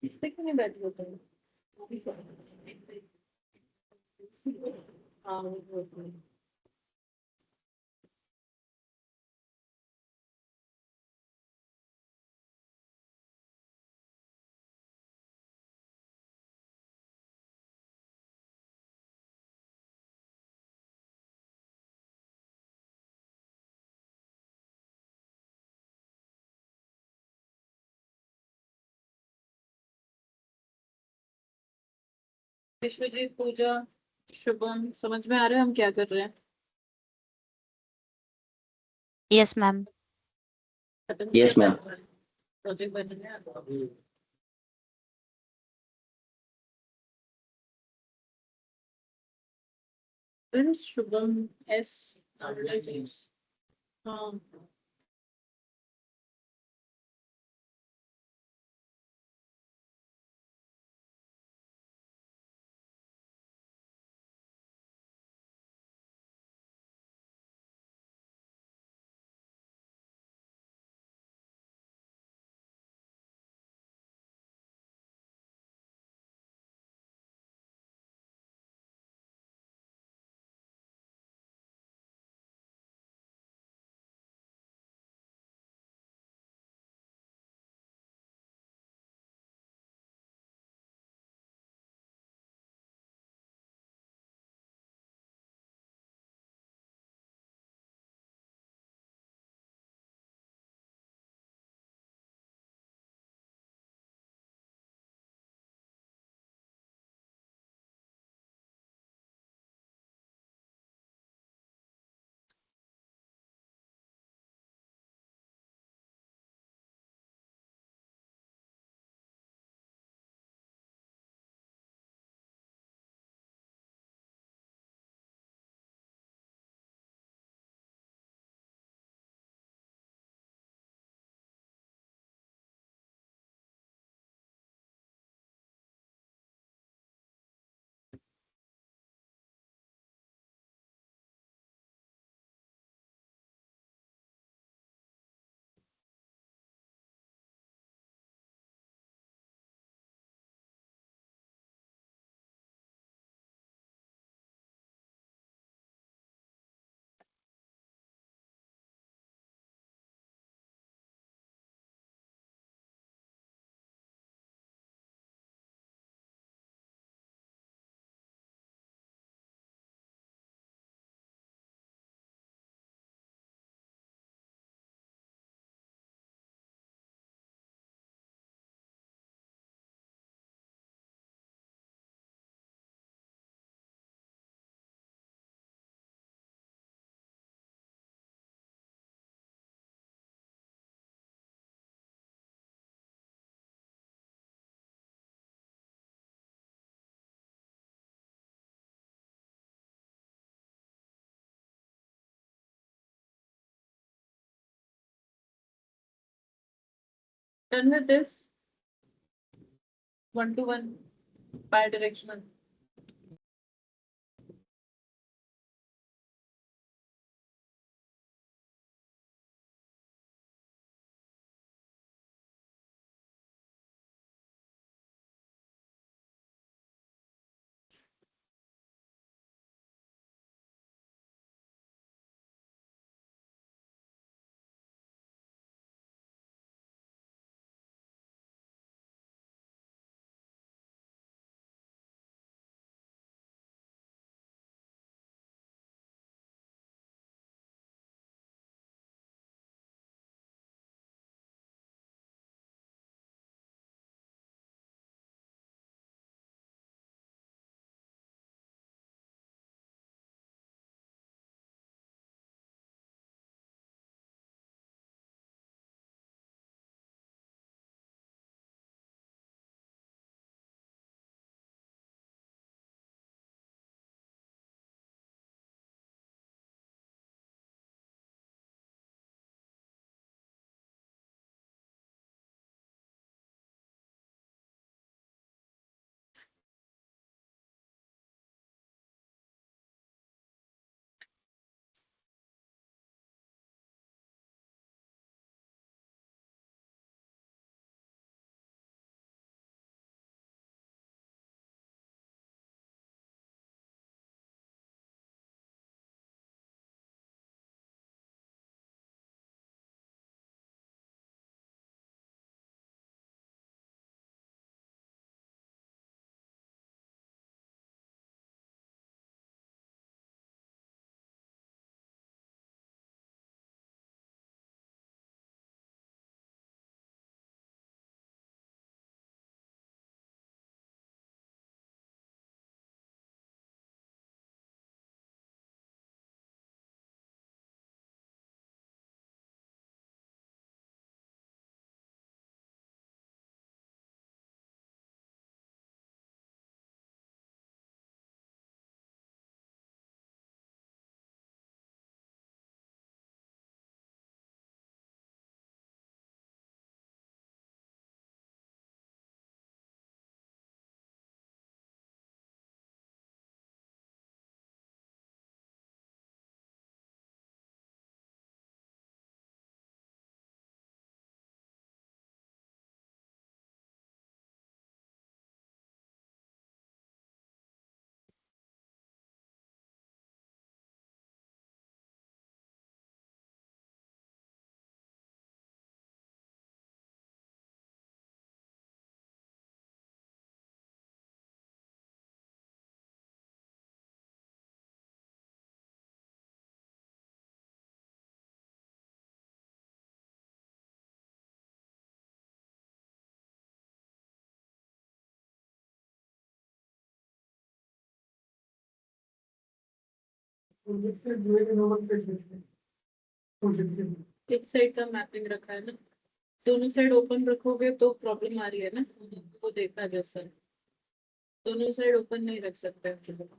इस पे क्यों नहीं बैठ होते हैं? हाँ, वो विश्वजीत, पूजा, शुभम, समझ में आ रहा है हम क्या कर रहे हैं? Yes ma'am. खत्म यस मैम। प्रोजेक्ट बनने में शुभम S हाँ done with this 1-to-1 bi-directional. एक साइड का मैपिंग रखा है ना, दोनों साइड ओपन रखोगे तो प्रॉब्लम आ रही है ना, वो देखा जैसा। दोनों साइड ओपन नहीं रख सकते आप।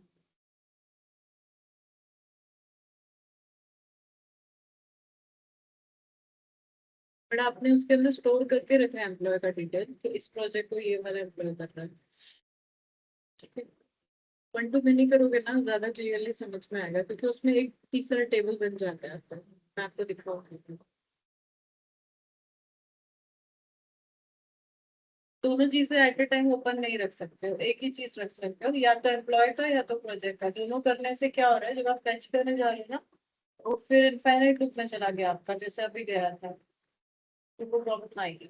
बट आपने उसके अंदर स्टोर करके रखा है एम्प्लॉय का डिटेल, तो इस प्रोजेक्ट को ये वाला एम्प्लॉय कर रहा है। ठीक है, वन टू मैनी करोगे ना ज्यादा क्लियरली समझ में आएगा, क्योंकि उसमें एक तीसरा टेबल बन जाता है फिर। मैं आपको दिखाऊंगी। दोनों चीजें एट ए टाइम ओपन नहीं रख सकते हो, एक ही चीज रख सकते हो, या तो एम्प्लॉय का या तो प्रोजेक्ट का। दोनों करने से क्या हो रहा है, जब आप फेच करने जा रहे हो ना, वो फिर इनफाइनाइट लूप में चला गया आपका, जैसे अभी गया था, तो वो प्रॉब्लम आएगी।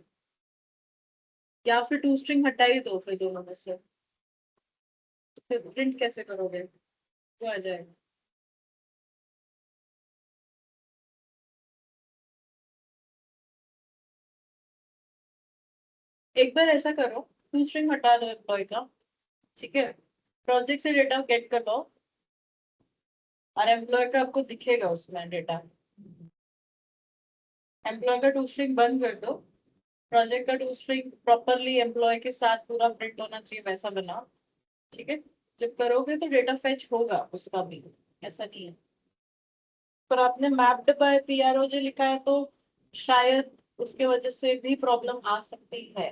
या फिर टू स्ट्रिंग हटा ही दो फिर दोनों में से, तो फिर प्रिंट कैसे करोगे, वो आ जाएगा। एक बार ऐसा करो, टू स्ट्रिंग हटा दो एम्प्लॉय का, ठीक है, प्रोजेक्ट से डेटा गेट कर लो, और एम्प्लॉय का आपको दिखेगा उसमें डेटा। एम्प्लॉय का टू स्ट्रिंग बंद कर दो, प्रोजेक्ट का टू स्ट्रिंग प्रॉपरली एम्प्लॉय के साथ पूरा प्रिंट होना चाहिए वैसा बनाओ। ठीक है, जब करोगे तो डेटा फेच होगा उसका भी, ऐसा नहीं है। पर आपने मैप्ड बाय पीआरओजे लिखा है, तो शायद उसके वजह से भी प्रॉब्लम आ सकती है।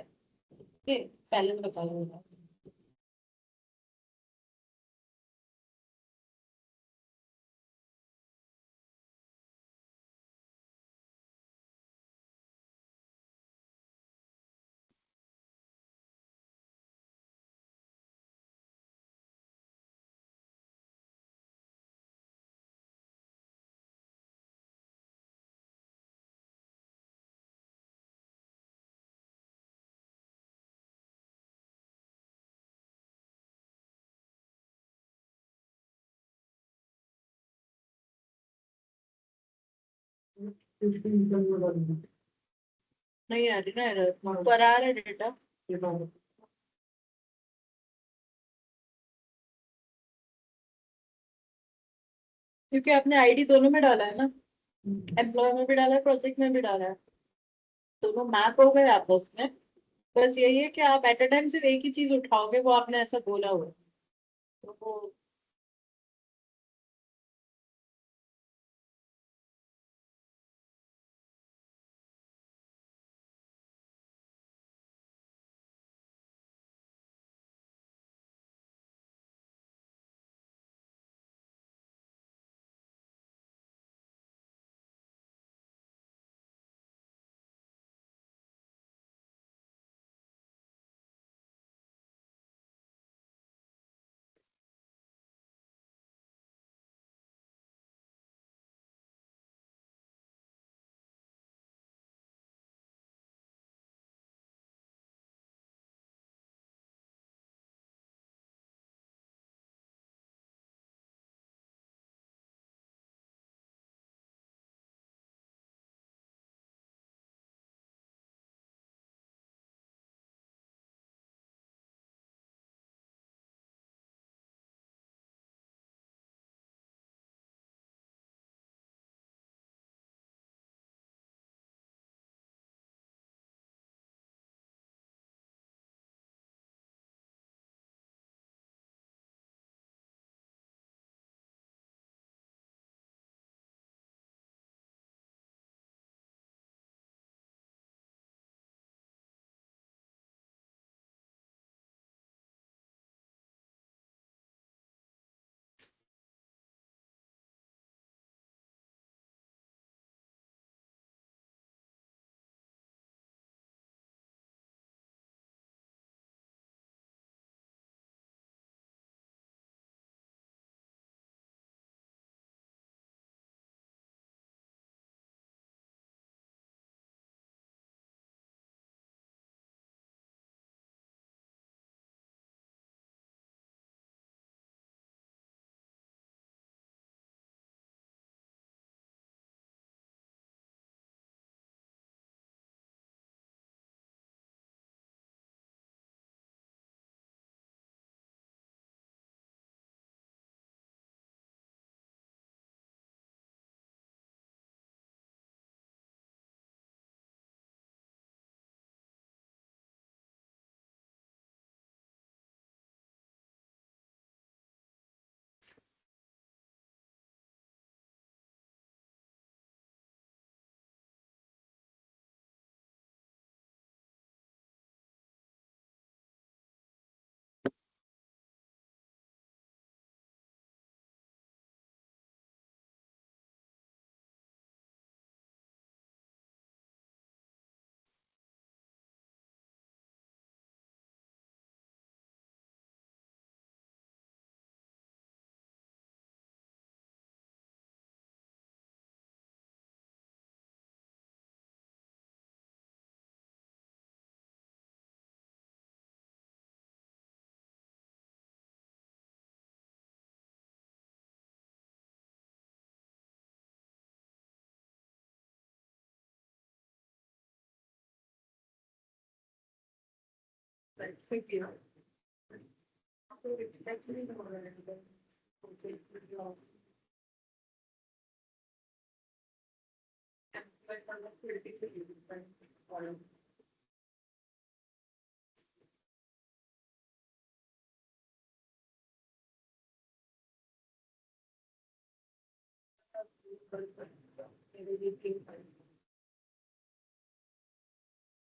ओके, पहले से बता रही हूँ। नहीं आ रही ना एरर, पर आ रहा है डेटा। क्योंकि आपने आईडी दोनों में डाला है ना, एम्प्लॉय में भी डाला है, प्रोजेक्ट में भी डाला है, दोनों मैप हो गए आपस में। बस यही है कि आप एट अ टाइम सिर्फ एक ही चीज उठाओगे, वो आपने ऐसा बोला हुआ है। तो वो से किया तो रिफ्लेक्ट नहीं हो रहा है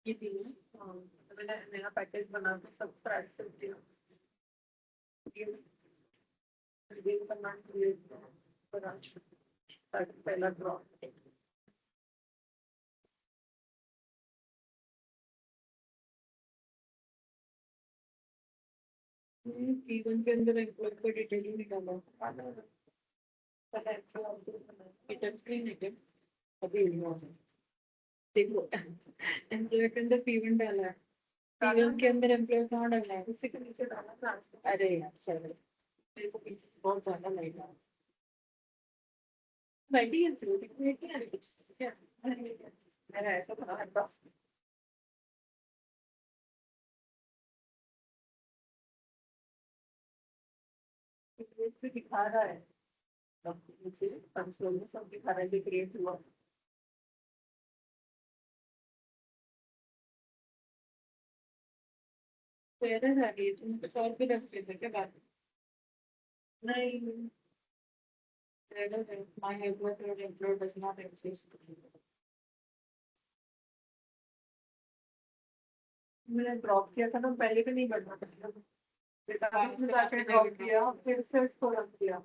ये तीन है। हाँ, तो मैंने नया पैकेज बना के सब फ्राइड से दिया ये करना क्रिएट पहला ड्रॉप P1 के अंदर एम्प्लॉय का डिटेल निकाला टच स्क्रीन है क्या अभी देखो एम्प्लॉय के अंदर P1 डाला है P1 के अंदर एम्प्लॉय कहाँ डाला है उसी के नीचे डाला था अरे यार सॉरी मेरे को पीछे से बहुत ज्यादा लाइट आ बैठी है बैठी है कुछ क्या मेरा ऐसा था बस दिखा रहा है नीचे कंसोल में सब दिखा रहा है क्रिएट हुआ तो एरर आ रही है तुम कुछ और भी रख लेते क्या बात नहीं एरर है my employ does not exist मैंने ड्रॉप किया था ना पहले भी नहीं करना था जाके ड्रॉप किया फिर से इसको रख दिया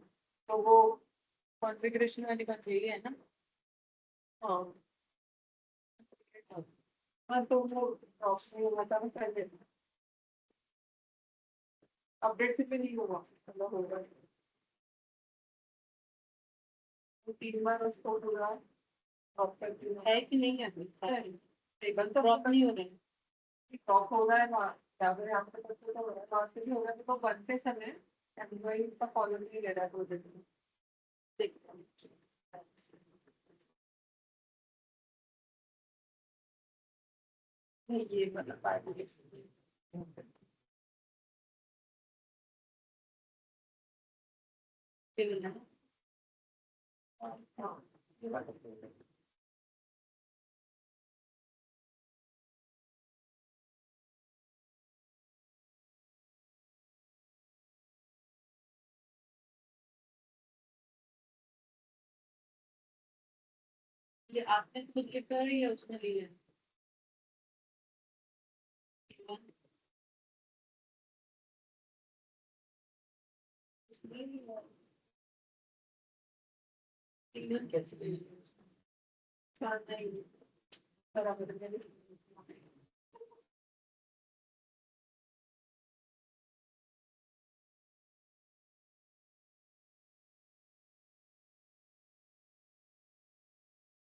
तो वो कॉन्फ़िगरेशन वाली बात यही है ना हाँ हाँ तो वो ड्रॉप नहीं हुआ था ना पहले अपडेट से भी नहीं हुआ मतलब होगा तो 3 बार उसको पूरा ड्रॉप कर दिया है कि नहीं है टेबल तो ड्रॉप नहीं हो रहा है ड्रॉप हो रहा है वहाँ या फिर यहाँ से करते तो हो रहा है वहाँ से भी हो रहा है तो बनते समय एम्प्लॉई का फॉलो नहीं ले रहा है प्रोजेक्ट में देखते हैं नहीं ये मतलब पार्टी हाँ ये बात है ये आपने खुद लिखा है या उसने लिया है कैसे नहीं बराबर मैंने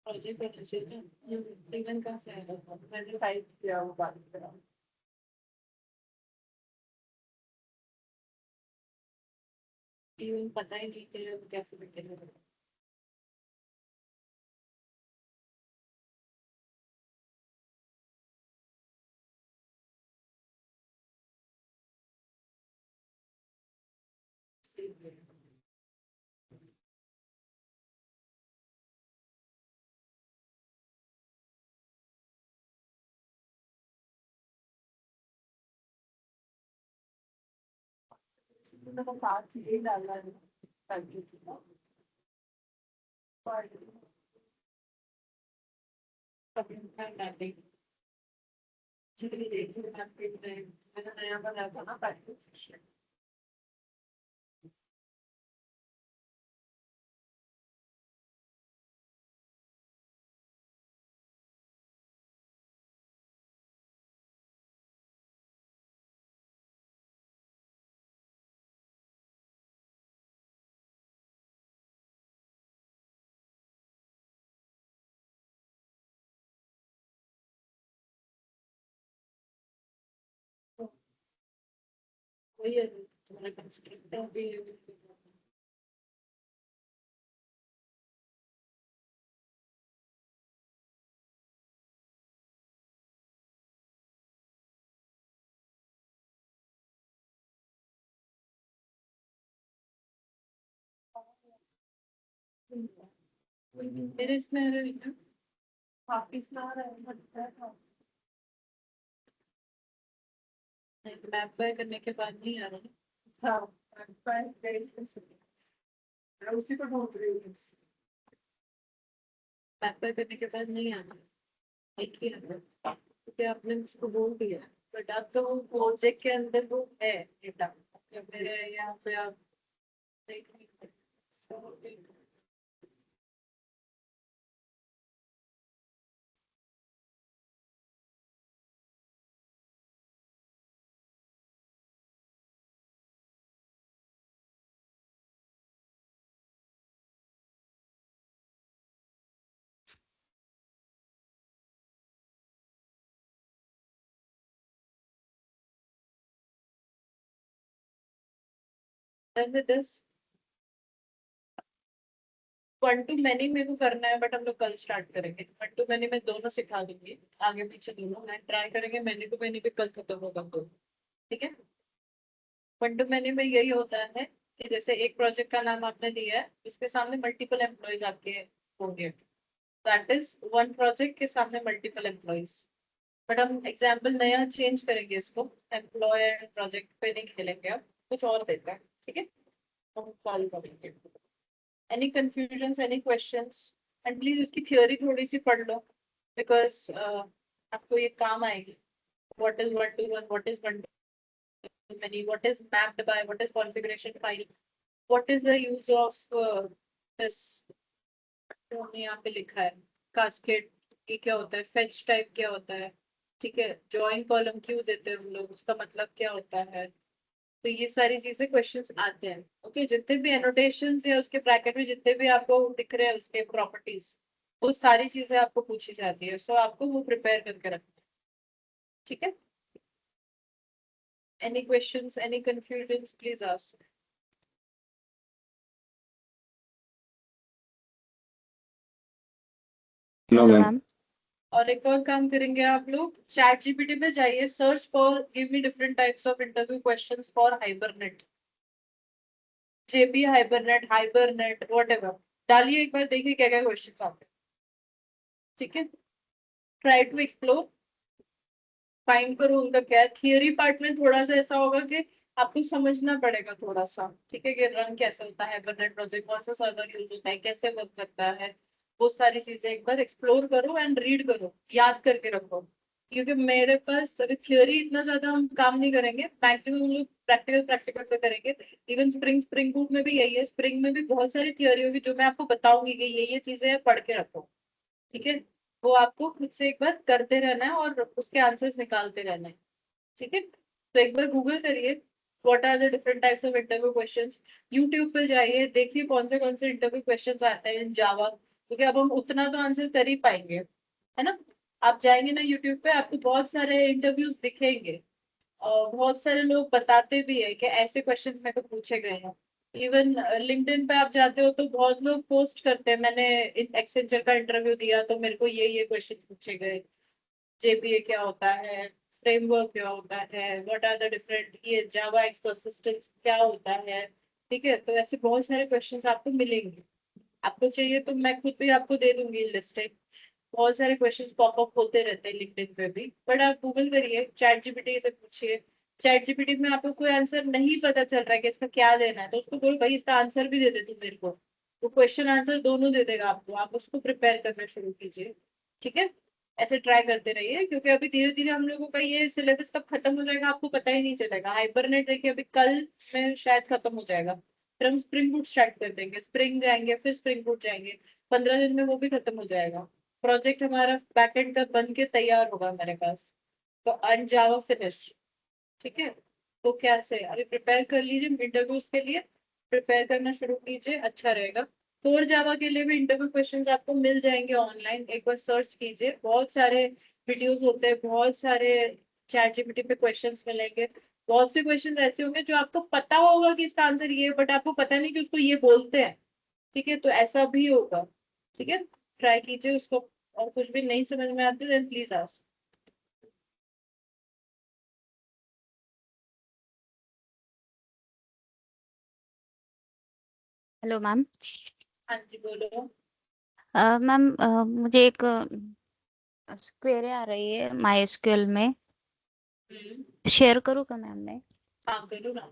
प्रोजेक्ट करना चाहिए ना इवन कहाँ से आया था मैंने टाइप किया वो बात करा इवन पता ही नहीं कि कैसे बैठे मैंने तो साथ ये डाला है पैकेज मैंने नया बनाया था ना पैकेज वही है तुम्हारा कंस्ट्रक्टर भी मेरे इसमें वापिस ना आ रहा है, मैप बाय करने के बाद नहीं आ रहा। हाँ, मैं उसी को ढूंढ रही हूँ। मैप बाय करने के बाद नहीं आ रहा, एक ही आ रहा क्योंकि आपने उसको बोल दिया। बट आप तो वो प्रोजेक्ट के अंदर वो है डेटा, मेरे यहाँ पे आप देख लीजिए। Done with this? One to many मेरे को करना है, बट हम लोग कल स्टार्ट करेंगे। वन टू मैनी में दोनों सिखा दूंगी, आगे पीछे दोनों। मैं ट्राई करेंगे मैनी टू मैनी भी कल खत्म होगा तो। ठीक है। वन टू मैनी में यही होता है कि जैसे एक प्रोजेक्ट का नाम आपने दिया है, उसके सामने मल्टीपल एम्प्लॉयज आपके होंगे। दैट इज वन प्रोजेक्ट के सामने मल्टीपल एम्प्लॉयज। बट हम एग्जाम्पल नया चेंज करेंगे इसको, एम्प्लॉय एंड प्रोजेक्ट पे नहीं खेलेंगे, अब कुछ और देता है। ठीक है, हम कॉल करेंगे। Any confusion, any questions? And please इसकी थियोरी थोड़ी सी पढ़ लो, बिकॉज आपको ये काम आएगी। What is one to one, what is one to many, what is mapped by, what is configuration file, what is the use of this जो हमने यहाँ पे लिखा है, कास्केड, ये क्या होता है, फेच टाइप क्या होता है, ठीक है, जॉइन कॉलम क्यों देते हैं हम लोग, उसका मतलब क्या होता है। तो ये सारी चीजें क्वेश्चंस आते हैं। ओके, जितने भी एनोटेशंस या उसके ब्रैकेट में जितने भी आपको दिख रहे हैं उसके प्रॉपर्टीज, वो सारी चीजें आपको पूछी जाती है। सो आपको वो प्रिपेयर करके रखना है। ठीक है। Any questions, any confusion, please ask. No, hello. ma'am. और एक और काम करेंगे, आप लोग चैट जीपीटी पे जाइए, search for give me different types of interview questions for hibernate, JP hibernate, hibernate, whatever डालिए, एक बार देखिए क्या क्या क्वेश्चंस आते हैं। ठीक है, ट्राई टू एक्सप्लोर, फाइंड करो उनका क्या है। थियरी पार्ट में थोड़ा सा ऐसा होगा कि आपको समझना पड़ेगा थोड़ा सा, ठीक है, कि रन कैसे होता है हाइबरनेट प्रोजेक्ट, कौन सा सर्वर यूज होता है, कैसे वर्क करता है, वो सारी चीजें एक बार एक्सप्लोर करो एंड रीड करो, याद करके रखो। क्योंकि मेरे पास अभी थियोरी इतना ज्यादा हम काम नहीं करेंगे, मैक्सिमम हम लोग प्रैक्टिकल प्रैक्टिकल पे करेंगे। इवन स्प्रिंग बूट में भी यही है, स्प्रिंग में भी बहुत सारी थियोरी होगी जो मैं आपको बताऊंगी कि ये चीजें हैं, पढ़ के रखो। ठीक है, वो आपको खुद से एक बार करते रहना है और उसके आंसर्स निकालते रहना है। ठीक है, तो एक बार गूगल करिए what are the different types of interview questions. YouTube पे जाइए, देखिए कौन से इंटरव्यू क्वेश्चंस आते हैं इन जावा, क्योंकि अब हम उतना तो आंसर कर ही पाएंगे, है ना। आप जाएंगे ना यूट्यूब पे, आपको बहुत सारे इंटरव्यूज दिखेंगे और बहुत सारे लोग बताते भी है कि ऐसे क्वेश्चंस मेरे को पूछे गए हैं। इवन लिंक्डइन पे आप जाते हो तो बहुत लोग पोस्ट करते हैं, मैंने एक्सेंचर का इंटरव्यू दिया तो मेरे को ये क्वेश्चन पूछे गए, जेपीए क्या होता है, फ्रेमवर्क क्या होता है, व्हाट आर द डिफरेंट, ये जावा एक्सपर्ट सिस्टम्स क्या होता है। ठीक है, तो ऐसे बहुत सारे क्वेश्चंस आपको मिलेंगे। आपको चाहिए तो मैं खुद भी आपको दे दूंगी लिस्ट, बहुत सारे क्वेश्चंस पॉपअप होते रहते हैं लिंक्डइन पे भी। बट आप गूगल करिए, चैट जीपीटी से पूछिए। चैट जीपीटी में आपको कोई आंसर नहीं पता चल रहा है कि इसका क्या देना है, तो उसको बोलो भाई इसका आंसर भी दे दे तू मेरे को, वो क्वेश्चन आंसर दोनों दे देगा आपको, आप उसको प्रिपेयर करना शुरू कीजिए। ठीक है, ऐसे ट्राई करते रहिए, क्योंकि अभी धीरे धीरे हम लोगों का ये सिलेबस कब खत्म हो जाएगा आपको पता ही नहीं चलेगा। हाइबरनेट देखिए अभी कल में शायद खत्म हो जाएगा, फिर हम स्प्रिंग बूट स्टार्ट कर देंगे, स्प्रिंग जाएंगे, फिर स्प्रिंग बूट जाएंगे, 15 दिन में वो भी खत्म हो जाएगा। प्रोजेक्ट हमारा बैकएंड का बन के तैयार होगा मेरे पास, तो अन जावा फिनिश। ठीक है, तो क्या से अभी प्रिपेयर कर लीजिए इंटरव्यूज के लिए, प्रिपेयर करना शुरू कीजिए, अच्छा रहेगा। कोर जावा के लिए भी इंटरव्यू क्वेश्चंस आपको मिल जाएंगे ऑनलाइन, एक बार सर्च कीजिए, बहुत सारे वीडियोस होते हैं, बहुत सारे चैट जीपीटी पे क्वेश्चंस मिलेंगे। बहुत से क्वेश्चंस ऐसे होंगे जो आपको पता होगा कि इसका आंसर ये है, बट आपको पता नहीं कि उसको ये बोलते हैं। ठीक है, तो ऐसा भी होगा। ठीक है, ट्राई कीजिए उसको, और कुछ भी नहीं समझ में आते then please ask. Hello, ma'am. हाँ जी बोलो। मैम मुझे एक क्वेरी आ रही है माई एसक्यूएल में। हम्म। शेयर करूँ क्या मैम मैं? हाँ करो ना।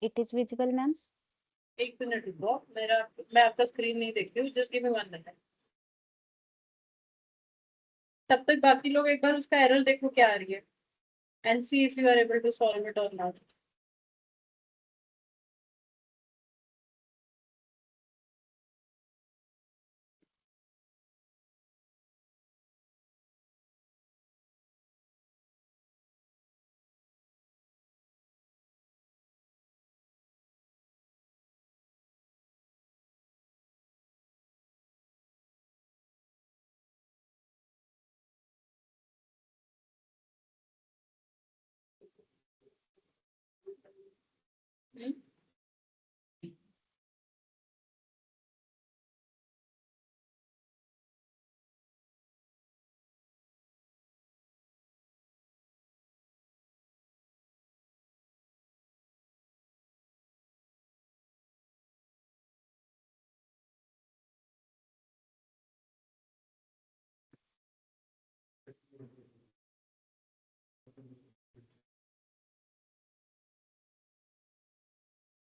It is visible ma'am. एक मिनट रुको, मैं आपका स्क्रीन नहीं देख रही हूँ, जस्ट गिव मी 1 मिनट। तब तक बाकी लोग एक बार उसका एरर देखो क्या आ रही है, and see if you are able to solve it और नॉट।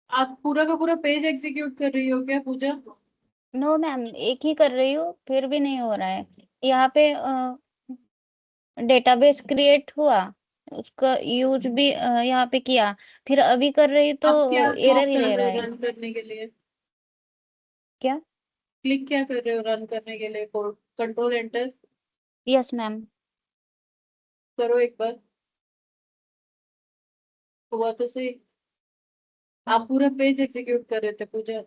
आप पूरा का पूरा पेज एग्जीक्यूट कर रही हो क्या पूजा? नो मैम, एक ही कर रही हूँ फिर भी नहीं हो रहा है। यहाँ पे डेटाबेस क्रिएट हुआ, उसका यूज भी यहाँ पे किया, फिर अभी कर रही तो आप क्या एरर क्लिक ही कर दे रहे रहा हो है। रन करने के लिए? क्या? क्लिक क्या कर रहे हो रन करने के लिए? Code control enter yes ma'am. करो एक बार। हुआ तो सही। आप पूरा पेज एग्जीक्यूट कर रहे थे पूजा।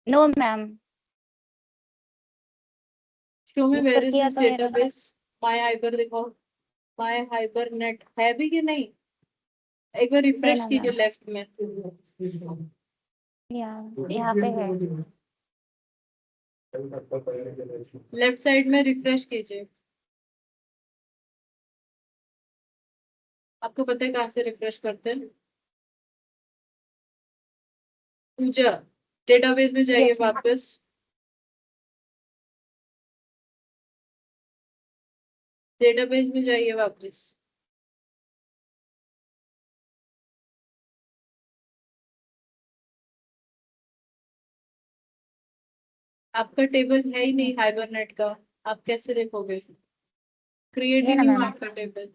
नो मैम, शो में इस वेयर पर इज किया दिस तो एरर। डेटाबेस? माय हाइपर दिखाओ। माय हाइपर नेट है भी कि नहीं? एक बार है रिफ्रेश ना कीजिए मैम? लेफ्ट में। यहाँ पे है। लेफ्ट साइड में रिफ्रेश कीजिए। आपको पता है कहाँ से रिफ्रेश करते हैं? पूजा, डेटाबेस में जाइए यस मैम। वापस। डेटाबेस में जाइए वापस। आपका टेबल है ही नहीं हाइबरनेट का, आप कैसे देखोगे? क्रिएट है ही ना नहीं हुआ मैम? आपका टेबल।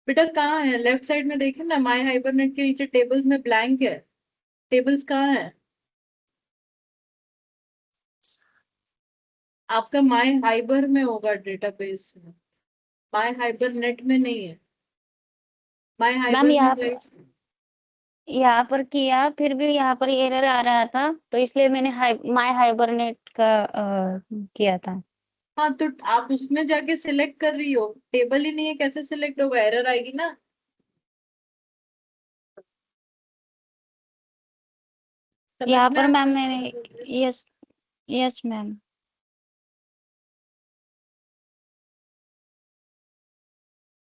बेटा कहाँ है? लेफ्ट साइड में देखे ना, माय हाइबरनेट के नीचे टेबल्स में ब्लैंक है। टेबल्स कहाँ है? आपका माय हाइबर में होगा डेटाबेस में, माय हाइबर नेट में नहीं है। माय मैम हाइबर में जाइए। यहाँ पर किया फिर भी यहाँ पर एरर आ रहा था, तो इसलिए मैंने माई हाइबरनेट का किया था। हाँ तो आप उसमें जाके सिलेक्ट कर रही हो, टेबल ही नहीं है, कैसे सिलेक्ट होगा? एरर आएगी ना। समझ यहाँ में पर आ मैम रहा है? मैंने। यस। Yes ma'am.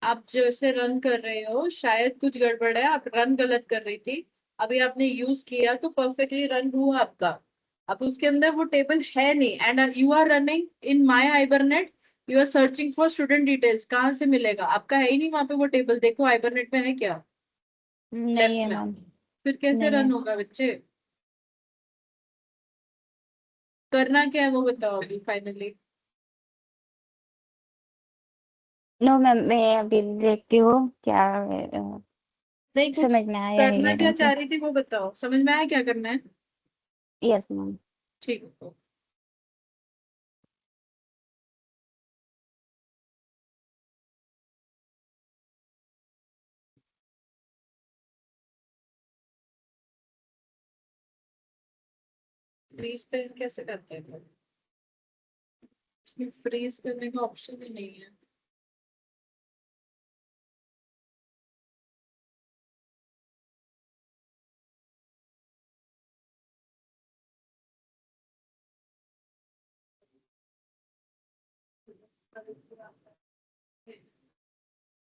आप जैसे रन कर रहे हो शायद कुछ गड़बड़ है, आप रन गलत कर रही थी। अभी आपने यूज किया तो परफेक्टली रन हुआ आपका। अब उसके अंदर वो टेबल है नहीं, and you are running in my Hibernate. You are searching for student details, कहाँ से मिलेगा? आपका है ही नहीं वहां पे वो टेबल, देखो हाइबरनेट में है क्या? नहीं लेफ्ट है में। मैम। फिर कैसे नहीं रन है। होगा बच्चे? करना क्या है वो बताओ अभी फाइनली। नो मैम, मैं अभी देखती हूँ क्या नहीं, कुछ समझ में आया है करना या क्या नहीं। चाह रही थी वो बताओ, समझ में आया क्या करना है? Yes ma'am. ठीक है। फ्रीज पे कैसे करते हैं? इसमें फ्रीज करने का ऑप्शन ही नहीं है।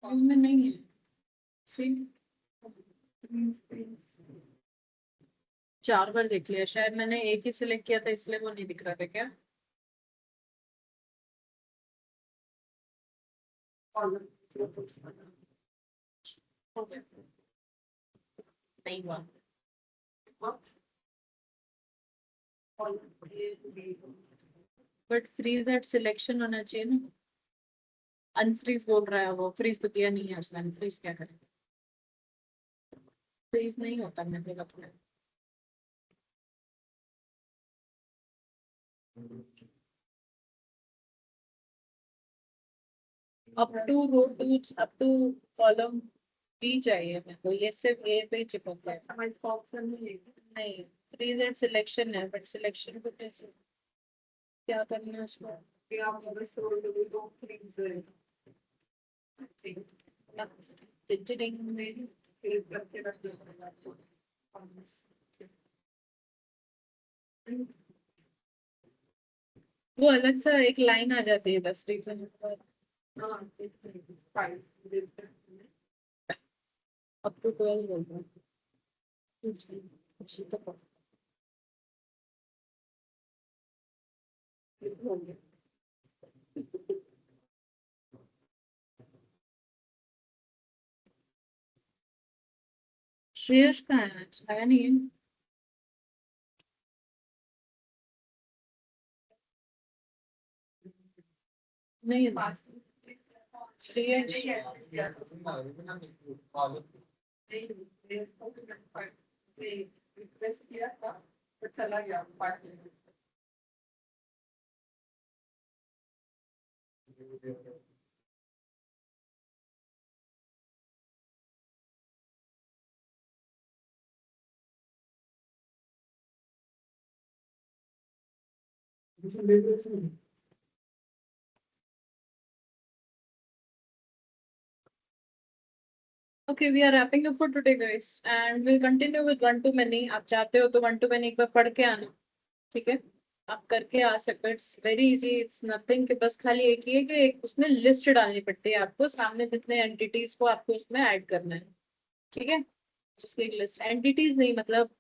में नहीं है। See? 4 बार देख लिया, शायद मैंने एक ही सिलेक्ट किया था इसलिए वो नहीं दिख रहा था क्या। हो गया। नहीं हुआ। बट फ्रीज एट सिलेक्शन होना चाहिए ना। अनफ्रीज बोल रहा है वो, फ्रीज तो किया नहीं है उसने, अनफ्रीज क्या करें। फ्रीज नहीं होता मेरे लगता है। Up to row two, up to column B चाहिए मेरे को, ये सिर्फ ए पे ही चिपक गया है। नहीं, फ्रीज एट सिलेक्शन है, बट सिलेक्शन को कैसे, क्या करना है उसको। डिजिटिंग में वो अलग सा एक लाइन आ जाती है 10 रीजन पर। अप टू 12 बोल रहा हूँ। अच्छी तो हो गया। श्रेयस का है आज, आया नहीं है। नहीं है Shreyas. Okay, we are wrapping up for today, guys, and we'll continue with one to many. आप चाहते हो तो one to many एक बार पढ़ के आना, ठीक है। आप करके आ सकते हो, it's very easy, it's nothing कि बस खाली एक ही है कि एक उसमें लिस्ट डालनी पड़ती है आपको, सामने जितने एंटिटीज को आपको उसमें ऐड करना है, ठीक है। उसकी एक लिस्ट, एंटिटीज नहीं मतलब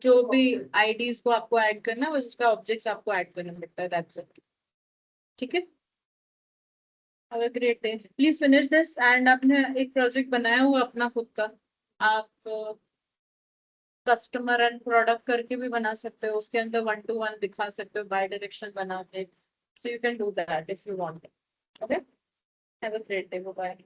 जो भी आईडीज को आपको ऐड करना है, बस उसका ऑब्जेक्ट्स आपको ऐड करना पड़ता है, दैट्स इट, ठीक है। Have a great day, please finish this, and आपने एक प्रोजेक्ट बनाया हुआ अपना खुद का, आप कस्टमर एंड प्रोडक्ट करके भी बना सकते हो, उसके अंदर 1 to 1 दिखा सकते हो बाय डायरेक्शन बना के, so you can do that if you want, okay. Have a great day, bye.